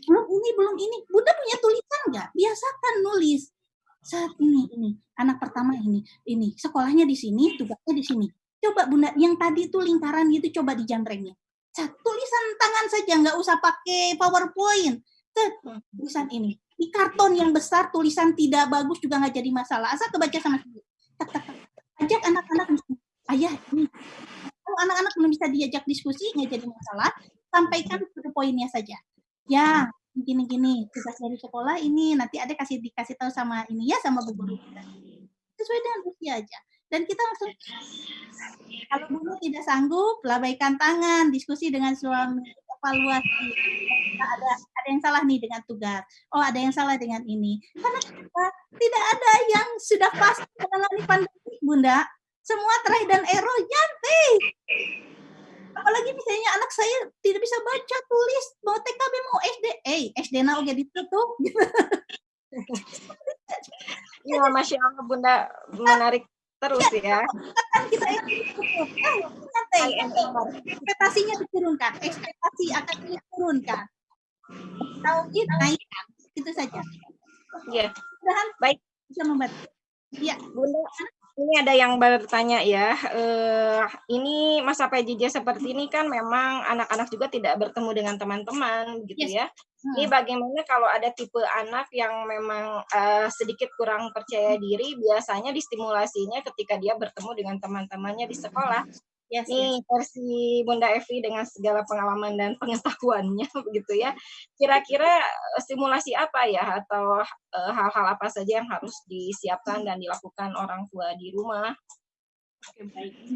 Belum ini, bunda punya tulisan nggak? Biasakan nulis. Saat ini, anak pertama ini, sekolahnya di sini, tugasnya di sini. Coba bunda, yang tadi itu lingkaran gitu, coba dijembrengin. Tulisan tangan saja, nggak usah pakai PowerPoint. Tulisan ini. Di karton yang besar, tulisan tidak bagus juga nggak jadi masalah. Asal kebaca sama ibu. Ajak anak-anak, ayah ini. Kalau anak-anak belum bisa diajak diskusi, nggak jadi masalah. Sampaikan ke poinnya saja. Ya, gini-gini. Tugas dari sekolah ini, nanti ada dikasih tahu sama ini ya, sama bu guru. Sesuai dengan usia aja. Dan kita langsung, kalau guru tidak sanggup, labaikan tangan, diskusi dengan suami, evaluasi. Ada yang salah nih dengan tugas. Oh, ada yang salah dengan ini. Karena tidak ada yang sudah pasti menangani pandemi, bunda. Semua try dan error, nyantai. Apalagi misalnya anak saya tidak bisa baca, tulis, mau TKB, mau SD. SD na oke ditutup. Ya, Masya Allah bunda, menarik terus ya. Kita ekspektasinya diturunkan, ekspektasi akan diturunkan. Tauhid naikkan, itu saja. Iya. Baik. Bisa membantu. Ya, bunda. Ini ada yang bertanya ya, ini masa PJJ seperti ini kan memang anak-anak juga tidak bertemu dengan teman-teman gitu ya. Ini bagaimana kalau ada tipe anak yang memang sedikit kurang percaya diri, biasanya distimulasinya ketika dia bertemu dengan teman-temannya di sekolah. Nih versi Bunda Evi dengan segala pengalaman dan pengetahuannya begitu ya. Kira-kira stimulasi apa ya atau hal-hal apa saja yang harus disiapkan dan dilakukan orang tua di rumah? Oke, baik.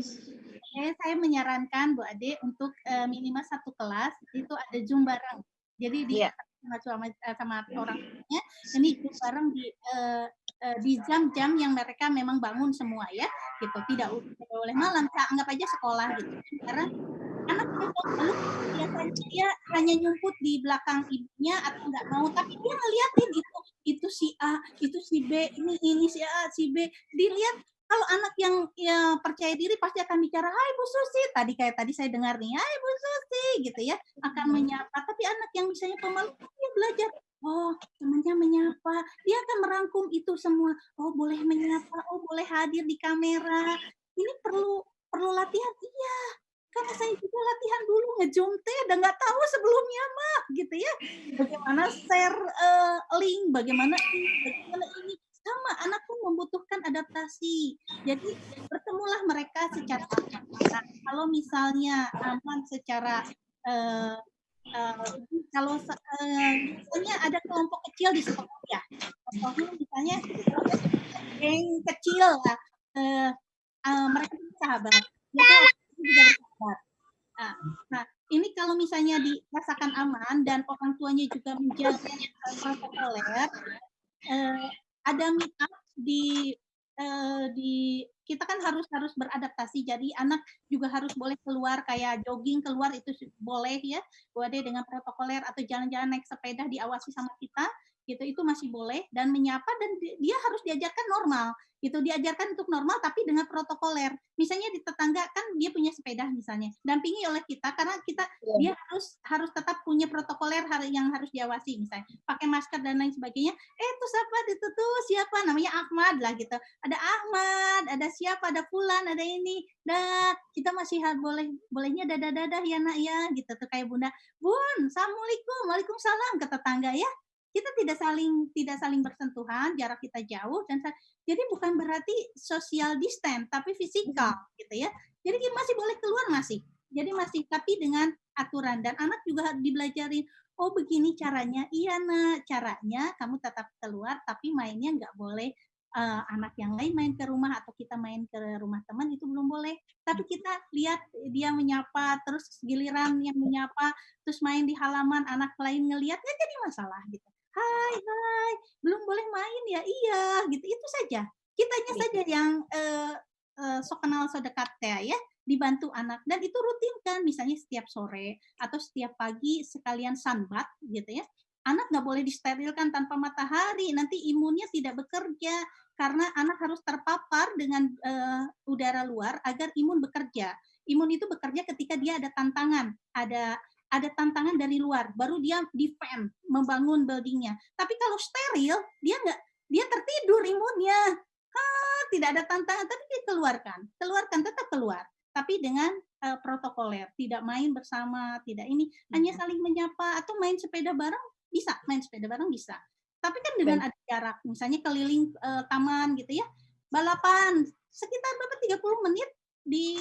Saya menyarankan Bu Ade untuk minimal satu kelas itu ada Zoom bareng. Jadi sama orang tuanya ini Zoom bareng di jam-jam yang mereka memang bangun semua ya, gitu. Tidak boleh malam, anggap aja sekolah gitu. Karena anak biasanya dia hanya nyumput di belakang ibunya atau nggak mau, tapi dia ngeliatin itu si A, itu si B, ini si A, si B, dilihat. Kalau anak yang ya, percaya diri pasti akan bicara, hai Bu Susi, tadi saya dengar nih, hai Bu Susi, gitu ya, akan menyapa. Tapi anak yang misalnya pemalu, dia belajar, oh temannya menyapa, dia akan merangkum itu semua, oh boleh menyapa, oh boleh hadir di kamera, ini perlu latihan, iya. Karena saya juga latihan dulu nge-zoom dan nggak tahu sebelumnya mah, gitu ya. Bagaimana share link, bagaimana ini. Sama, anak pun membutuhkan adaptasi. Jadi bertemulah mereka secara aman. Kalau misalnya aman secara kalau misalnya ada kelompok kecil di sekolah ya, contohnya misalnya geng kecil lah, mereka sahabat, mereka juga bersahabat. Nah, ini kalau misalnya dirasakan aman dan orang tuanya juga menjaga protokoler, ada meet up di kita kan harus beradaptasi, jadi anak juga harus boleh keluar kayak jogging keluar itu boleh ya, boleh dengan protokoler atau jalan-jalan naik sepeda diawasi sama kita, itu masih boleh, dan menyapa dan dia harus diajarkan normal, diajarkan untuk normal tapi dengan protokoler. Misalnya di tetangga kan dia punya sepeda misalnya, dampingi oleh kita karena dia harus tetap punya protokoler yang harus diawasi, misalnya pakai masker dan lain sebagainya. Itu siapa namanya Ahmad lah gitu. Ada Ahmad, ada siapa, ada Fulan, ada ini. Kita masih bolehnya dadah ya nak ya gitu tuh, kayak Bunda. Bun, assalamualaikum, waalaikumsalam ke tetangga ya. Kita tidak saling bersentuhan, jarak kita jauh, dan jadi bukan berarti social distance tapi fisikal gitu ya. Jadi masih boleh keluar masih. Jadi masih, tapi dengan aturan, dan anak juga dibelajarin, oh begini caranya, iya nak, caranya kamu tetap keluar tapi mainnya nggak boleh anak yang lain main ke rumah atau kita main ke rumah teman, itu belum boleh. Tapi kita lihat dia menyapa, terus giliran yang menyapa terus main di halaman, anak lain ngelihat, nggak jadi masalah gitu. hai, belum boleh main ya, iya, gitu. Itu saja. Kitanya saja yang sok kenal so dekat ya, dibantu anak. Dan itu rutin kan, misalnya setiap sore atau setiap pagi sekalian sunbath gitu ya. Anak nggak boleh disterilkan tanpa matahari, nanti imunnya tidak bekerja karena anak harus terpapar dengan udara luar agar imun bekerja. Imun itu bekerja ketika dia ada tantangan, ada tantangan dari luar, baru dia defend, membangun buildingnya. Tapi kalau steril, dia tertidur imunnya. Tidak ada tantangan, tapi dia keluarkan, tetap keluar. Tapi dengan protokoler, tidak main bersama, tidak ini, hanya saling menyapa atau main sepeda bareng bisa. Tapi kan dengan ada jarak, misalnya keliling taman gitu ya, balapan sekitar berapa 30 menit di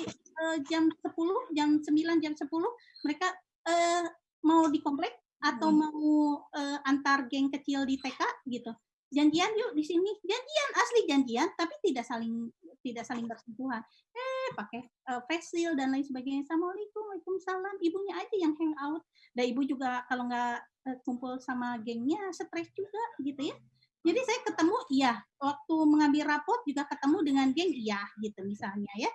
jam 10, jam 9, jam 10 mereka mau di komplek atau mau antar geng kecil di TK gitu. Janjian yuk di sini, asli janjian, tapi tidak saling bersentuhan. Pakai face shield dan lain sebagainya. Assalamualaikum, waalaikumsalam. Ibunya aja yang hang out. Dan ibu juga kalau nggak kumpul sama gengnya, stres juga gitu ya. Jadi saya ketemu, iya. Waktu mengambil rapot juga ketemu dengan geng, iya gitu misalnya ya.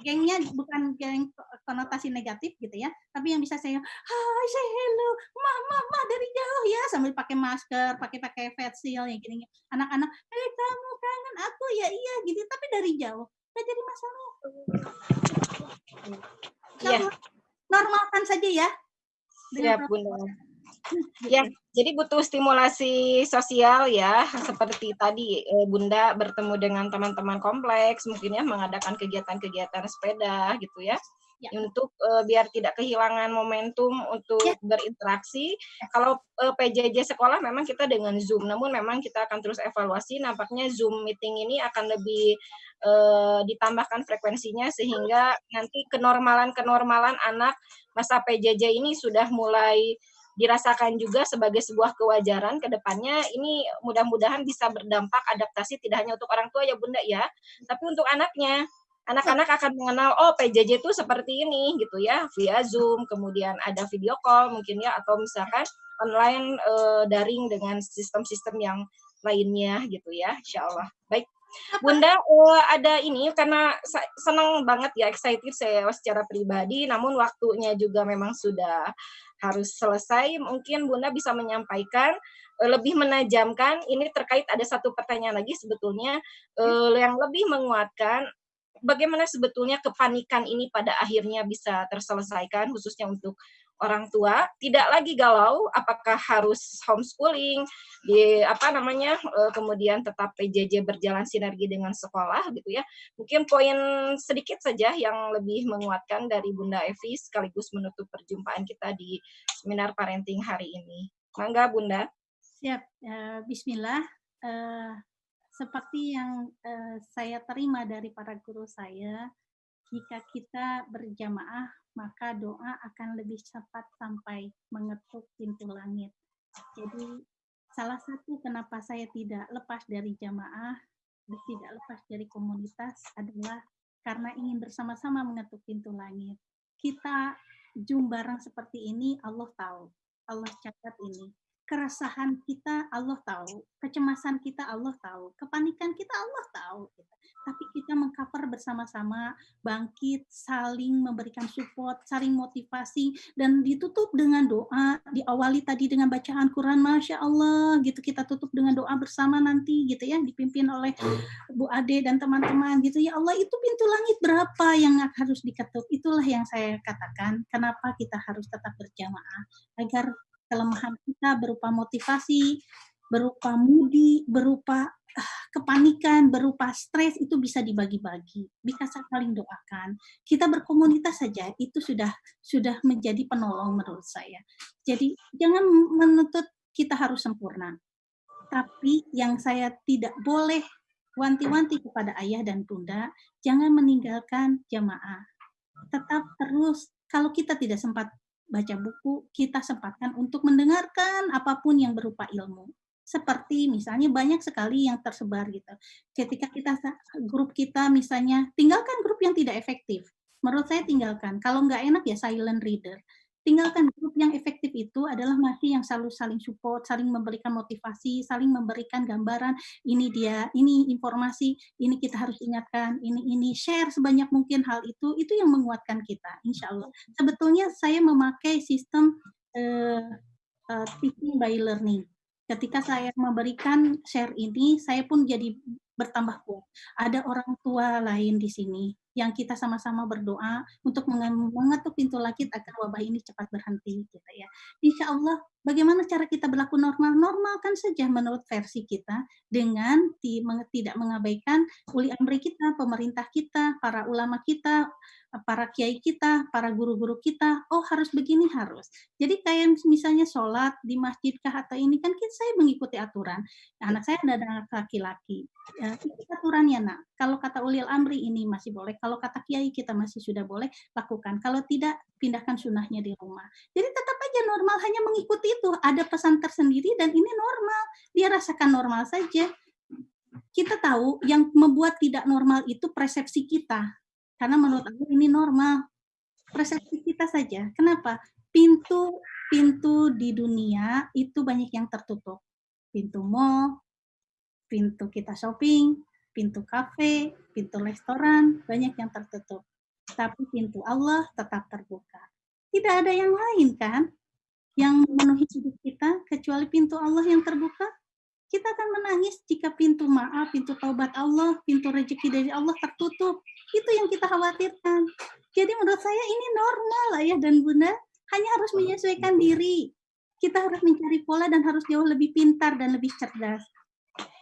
Gengnya bukan geng konotasi negatif gitu ya, tapi yang bisa saya, hai, say hello, mama dari jauh ya, sambil pakai masker, pakai face shield, ya gini. Anak-anak, kamu kangen aku ya, iya gitu, tapi dari jauh, nggak jadi masalah. Iya. Normalkan saja ya. Siap, Bunda. Ya, jadi butuh stimulasi sosial ya, seperti tadi Bunda bertemu dengan teman-teman kompleks, mungkin ya mengadakan kegiatan-kegiatan sepeda gitu ya, untuk biar tidak kehilangan momentum untuk berinteraksi. Kalau PJJ sekolah memang kita dengan Zoom, namun memang kita akan terus evaluasi, nampaknya Zoom meeting ini akan lebih ditambahkan frekuensinya sehingga nanti kenormalan anak masa PJJ ini sudah mulai dirasakan juga sebagai sebuah kewajaran ke depannya. Ini mudah-mudahan bisa berdampak adaptasi tidak hanya untuk orang tua ya Bunda ya, tapi untuk anaknya. Anak-anak akan mengenal, oh PJJ itu seperti ini gitu ya, via Zoom, kemudian ada video call mungkin ya, atau misalkan online daring dengan sistem-sistem yang lainnya gitu ya, insya Allah. Baik. Bunda, ada ini karena senang banget ya, excited saya secara pribadi, namun waktunya juga memang sudah harus selesai. Mungkin Bunda bisa menyampaikan lebih menajamkan ini terkait ada satu pertanyaan lagi sebetulnya yang lebih menguatkan bagaimana sebetulnya kepanikan ini pada akhirnya bisa terselesaikan khususnya untuk orang tua, tidak lagi galau apakah harus homeschooling kemudian tetap PJJ berjalan sinergi dengan sekolah gitu ya. Mungkin poin sedikit saja yang lebih menguatkan dari Bunda Evi sekaligus menutup perjumpaan kita di seminar parenting hari ini. Mangga Bunda. Siap, bismillah. Seperti yang saya terima dari para guru saya, jika kita berjamaah, maka doa akan lebih cepat sampai mengetuk pintu langit. Jadi, salah satu kenapa saya tidak lepas dari jamaah, tidak lepas dari komunitas adalah karena ingin bersama-sama mengetuk pintu langit. Kita Zoom bareng seperti ini, Allah tahu. Allah catat ini. Keresahan kita Allah tahu, kecemasan kita Allah tahu, kepanikan kita Allah tahu. Tapi kita meng-cover bersama-sama, bangkit, saling memberikan support, saling motivasi, dan ditutup dengan doa, diawali tadi dengan bacaan Quran, Masya Allah, gitu, kita tutup dengan doa bersama nanti, gitu ya, dipimpin oleh Bu Ade dan teman-teman, gitu, ya Allah, itu pintu langit berapa yang harus diketuk, itulah yang saya katakan, kenapa kita harus tetap berjamaah, agar kelemahan kita berupa motivasi, berupa moody, berupa kepanikan, berupa stres itu bisa dibagi-bagi, bisa saling doakan. Kita berkomunitas saja itu sudah menjadi penolong menurut saya. Jadi jangan menuntut kita harus sempurna. Tapi yang saya tidak boleh wanti-wanti kepada ayah dan bunda, jangan meninggalkan jamaah. Tetap terus, kalau kita tidak sempat baca buku, kita sempatkan untuk mendengarkan apapun yang berupa ilmu. Seperti misalnya banyak sekali yang tersebar gitu. Ketika grup kita misalnya, tinggalkan grup yang tidak efektif. Menurut saya tinggalkan. Kalau nggak enak ya silent reader. Tinggalkan grup yang efektif itu adalah masih yang selalu saling support, saling memberikan motivasi, saling memberikan gambaran, ini dia, ini informasi, ini kita harus ingatkan, ini, share sebanyak mungkin hal itu yang menguatkan kita, insya Allah. Sebetulnya saya memakai sistem teaching by learning. Ketika saya memberikan share ini, saya pun jadi bertambah kuat. Ada orang tua lain di sini yang kita sama-sama berdoa untuk mengetuk pintu langit agar wabah ini cepat berhenti, gitu ya. Insya Allah, bagaimana cara kita berlaku normal? Normalkan saja menurut versi kita dengan tidak mengabaikan uli amri kita, pemerintah kita, para ulama kita, para kiai kita, para guru-guru kita. Oh, harus begini, harus. Jadi kayak misalnya sholat di masjid kah atau ini kan saya mengikuti aturan. Anak saya ada anak laki-laki. Ya, itu aturannya, nak. Kalau kata ulil amri ini masih boleh, kalau kata kiai kita masih sudah boleh, lakukan. Kalau tidak, pindahkan sunnahnya di rumah. Jadi tetap aja normal, hanya mengikuti itu. Ada pesan tersendiri dan ini normal. Dia rasakan normal saja. Kita tahu yang membuat tidak normal itu persepsi kita. Karena menurut aku ini normal. Persepsi kita saja. Kenapa? Pintu di dunia itu banyak yang tertutup. Pintu mall, pintu kita shopping, pintu kafe, pintu restoran, banyak yang tertutup. Tapi pintu Allah tetap terbuka. Tidak ada yang lain kan yang memenuhi hidup kita kecuali pintu Allah yang terbuka. Kita akan menangis jika pintu maaf, pintu taubat Allah, pintu rezeki dari Allah tertutup. Itu yang kita khawatirkan. Jadi menurut saya ini normal, ayah dan bunda, hanya harus menyesuaikan diri. Kita harus mencari pola dan harus jauh lebih pintar dan lebih cerdas.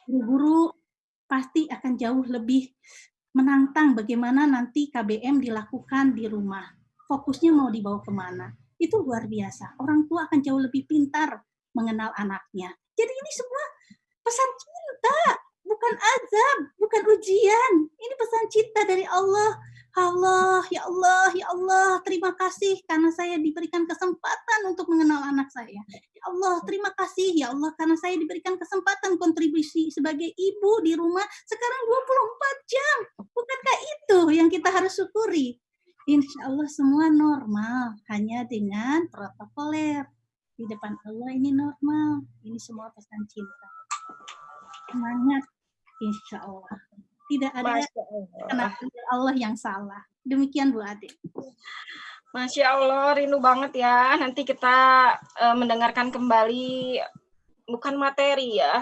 Guru pasti akan jauh lebih menantang bagaimana nanti KBM dilakukan di rumah. Fokusnya mau dibawa kemana. Itu luar biasa. Orang tua akan jauh lebih pintar mengenal anaknya. Jadi ini semua pesan cinta, bukan azab, bukan ujian. Ini pesan cinta dari Allah. Allah, ya Allah, ya Allah, terima kasih karena saya diberikan kesempatan untuk mengenal anak saya. Ya Allah, terima kasih ya Allah karena saya diberikan kesempatan kontribusi sebagai ibu di rumah sekarang 24 jam. Bukankah itu yang kita harus syukuri? Insya Allah semua normal, hanya dengan protokoler. Di depan Allah ini normal. Ini semua pesan cinta. Semangat, insya Allah. Tidak ada kenapa Allah yang salah. Demikian Bu Ade. Masya Allah, rindu banget ya. Nanti kita mendengarkan kembali, bukan materi ya,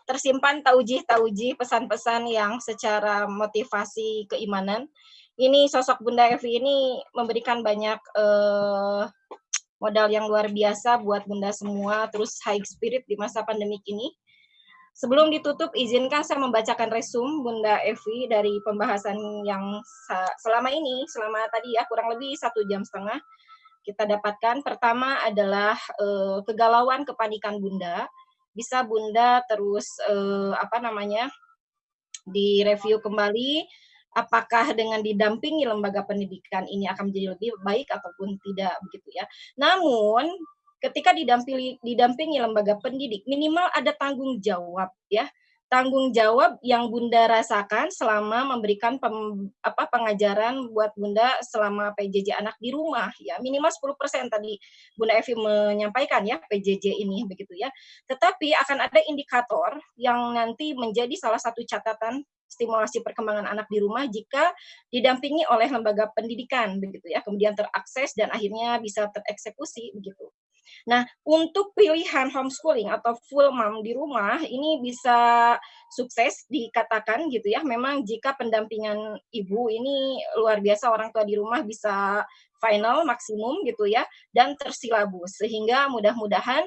tersimpan taujih pesan-pesan yang secara motivasi keimanan. Ini sosok Bunda Evi ini memberikan banyak modal yang luar biasa buat Bunda semua, terus high spirit di masa pandemik ini. Sebelum ditutup, izinkan saya membacakan resum Bunda Evi dari pembahasan yang selama tadi ya, kurang lebih 1,5 jam kita dapatkan. Pertama adalah kegalauan, kepanikan Bunda. Bisa Bunda terus direview kembali, apakah dengan didampingi lembaga pendidikan ini akan menjadi lebih baik ataupun tidak, begitu ya. Namun ketika didampingi lembaga pendidik, minimal ada tanggung jawab ya. Tanggung jawab yang Bunda rasakan selama memberikan pengajaran buat Bunda selama PJJ anak di rumah ya. Minimal 10% tadi Bunda Evi menyampaikan ya PJJ ini, begitu ya. Tetapi akan ada indikator yang nanti menjadi salah satu catatan stimulasi perkembangan anak di rumah jika didampingi oleh lembaga pendidikan, begitu ya. Kemudian terakses dan akhirnya bisa tereksekusi, begitu. Nah, untuk pilihan homeschooling atau full mom di rumah, ini bisa sukses dikatakan gitu ya. Memang jika pendampingan ibu ini luar biasa, orang tua di rumah bisa final maksimum gitu ya, dan tersilabus. Sehingga mudah-mudahan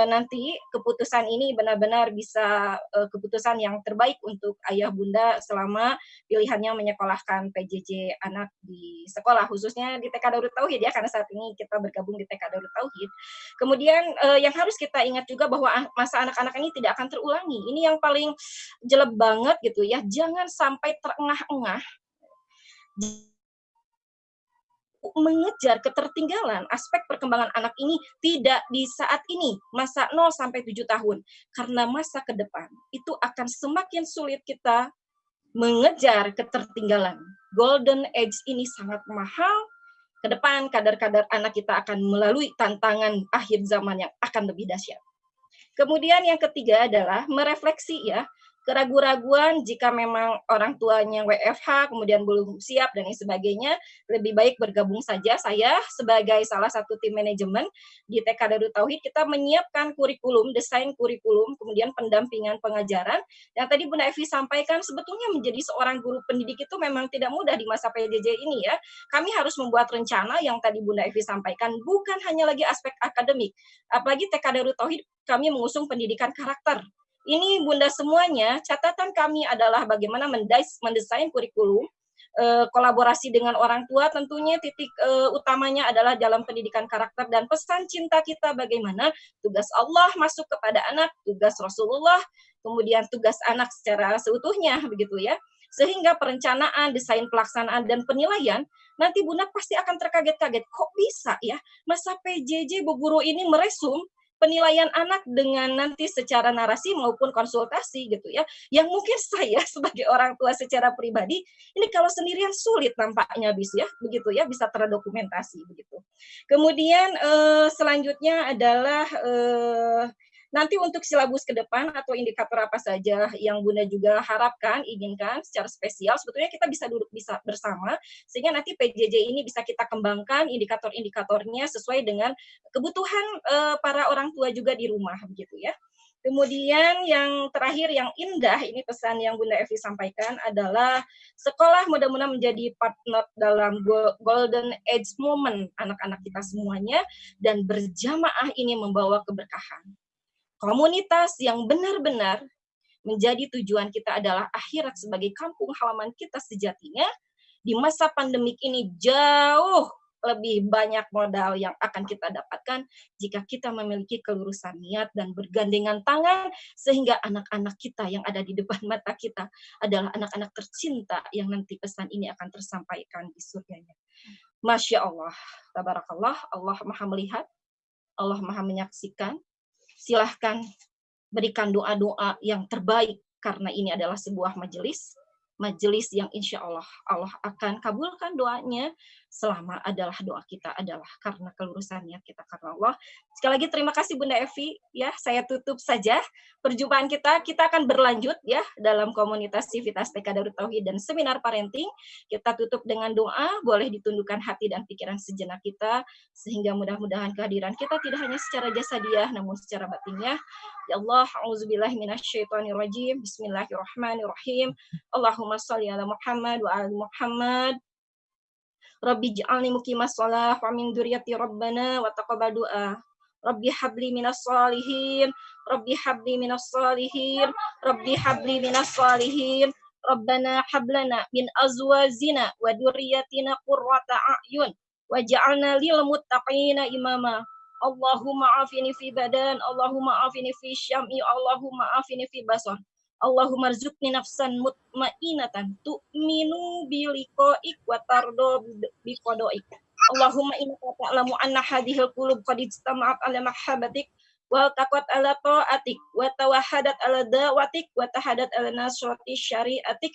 nanti keputusan ini benar-benar bisa keputusan yang terbaik untuk ayah bunda selama pilihannya menyekolahkan PJJ anak di sekolah, khususnya di TK Darut Tauhid ya, karena saat ini kita bergabung di TK Darut Tauhid. Kemudian yang harus kita ingat juga bahwa masa anak-anak ini tidak akan terulangi. Ini yang paling jelek banget gitu ya, jangan sampai terengah-engah mengejar ketertinggalan aspek perkembangan anak ini tidak di saat ini, masa 0 sampai 7 tahun. Karena masa ke depan itu akan semakin sulit kita mengejar ketertinggalan. Golden age ini sangat mahal ke depan kadar-kadar anak kita akan melalui tantangan akhir zaman yang akan lebih dahsyat. Kemudian yang ketiga adalah merefleksi ya, keraguan-raguan jika memang orang tuanya WFH kemudian belum siap dan lain sebagainya, lebih baik bergabung saja. Saya sebagai salah satu tim manajemen di TK Darut Tauhid, kita menyiapkan kurikulum, desain kurikulum, kemudian pendampingan pengajaran. Yang tadi Bunda Evi sampaikan, sebetulnya menjadi seorang guru pendidik itu memang tidak mudah di masa PJJ ini ya. Kami harus membuat rencana yang tadi Bunda Evi sampaikan, bukan hanya lagi aspek akademik. Apalagi TK Darut Tauhid, kami mengusung pendidikan karakter. Ini Bunda semuanya, catatan kami adalah bagaimana mendesain kurikulum, kolaborasi dengan orang tua, tentunya titik utamanya adalah dalam pendidikan karakter dan pesan cinta kita, bagaimana tugas Allah masuk kepada anak, tugas Rasulullah, kemudian tugas anak secara seutuhnya, begitu ya. Sehingga perencanaan, desain pelaksanaan, dan penilaian, nanti Bunda pasti akan terkaget-kaget, kok bisa ya masa PJJ Bu Guru ini meresum penilaian anak dengan nanti secara narasi maupun konsultasi gitu ya, yang mungkin saya sebagai orang tua secara pribadi ini kalau sendirian sulit nampaknya begitu ya, bisa terdokumentasi begitu. Kemudian selanjutnya adalah nanti untuk silabus ke depan atau indikator apa saja yang Bunda juga harapkan, inginkan secara spesial, sebetulnya kita bisa duduk bersama, sehingga nanti PJJ ini bisa kita kembangkan indikator-indikatornya sesuai dengan kebutuhan para orang tua juga di rumah, begitu ya. Kemudian yang terakhir, yang indah, ini pesan yang Bunda Evi sampaikan adalah sekolah mudah-mudahan menjadi partner dalam golden age moment anak-anak kita semuanya, dan berjamaah ini membawa keberkahan. Komunitas yang benar-benar menjadi tujuan kita adalah akhirat sebagai kampung halaman kita sejatinya. Di masa pandemik ini jauh lebih banyak modal yang akan kita dapatkan jika kita memiliki kelurusan niat dan bergandengan tangan, sehingga anak-anak kita yang ada di depan mata kita adalah anak-anak tercinta yang nanti pesan ini akan tersampaikan di surganya. Masya Allah, tabarakallah, Allah maha melihat, Allah maha menyaksikan. Silahkan berikan doa-doa yang terbaik, karena ini adalah sebuah majelis yang insya Allah akan kabulkan doanya, selama adalah doa kita adalah karena kelurusan niat kita karena Allah. Sekali lagi terima kasih Bunda Evi ya, saya tutup saja perjumpaan kita akan berlanjut ya dalam komunitas Civitas TK Darut Tauhid dan seminar parenting. Kita tutup dengan doa, boleh ditundukkan hati dan pikiran sejenak kita, sehingga mudah-mudahan kehadiran kita tidak hanya secara jasadiah namun secara batinnya. Ya Allah, a'udzubillahi minasyaitonirrajim. Bismillahirrahmanirrahim. Allahumma shalli ala Muhammad wa ali Muhammad. Rabbi ij'alni muqimas shalah wa min dzurriyyati rabbana wa taqabbal du'a. Rabbi habli minas shalihin. Rabbi habli minas shalihin. Rabbi habli minas shalihin. Rabbana hablana min azwajina wa dzurriyyatina qurrata a'yun waj'alna lil muttaqina imama. Allahumma afini fi badan, Allahumma afini fi syam'i, Allahumma afini fi basar. Allahumma rzuqni nafsan mutmainatan tu'minu bi liqa'ik wa tardo bi qada'ik. Allahumma innaka ta'lamu anna hadhil qulub qad ijtama'at ala mahabbatik wa taqat ala ta'atik wa tawahadat ala da'watik wa tahadat ala nasrati syari'atik.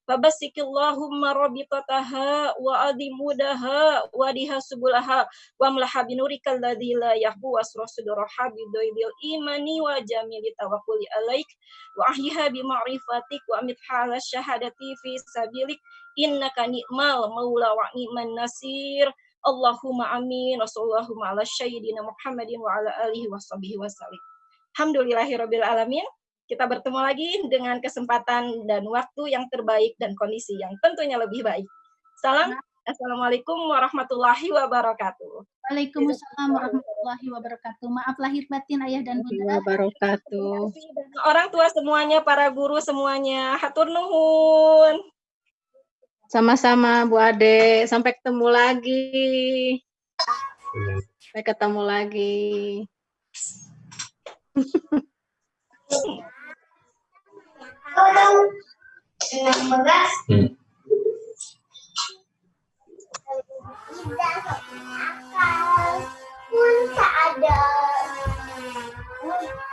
Fabasikillahumma rabitataha wa adimudaha wa diha subulaha wa mlaha binurikal ladzi la yahbu wasrasuduraha bidoidil imani wa jamili tawakkuli alaik wa ahyiha bima'rifatik wa amitha ala syahadati fi sabilik innaka ni'mal maula wa ni'man nasir. Allahumma amin wa sallallahu ala sayyidina Muhammadin wa ala alihi wa sahbihi wa sallim. Alhamdulillahirabbil alamin. Kita bertemu lagi dengan kesempatan dan waktu yang terbaik dan kondisi yang tentunya lebih baik. Salam, assalamualaikum warahmatullahi wabarakatuh. Waalaikumsalam warahmatullahi wabarakatuh. Maaf lahir batin ayah dan bunda. Wabarakatuh. Orang tua semuanya, para guru semuanya, hatur nuhun. Sama-sama Bu Ade, sampai ketemu lagi. Sampai ketemu lagi. Tidak ada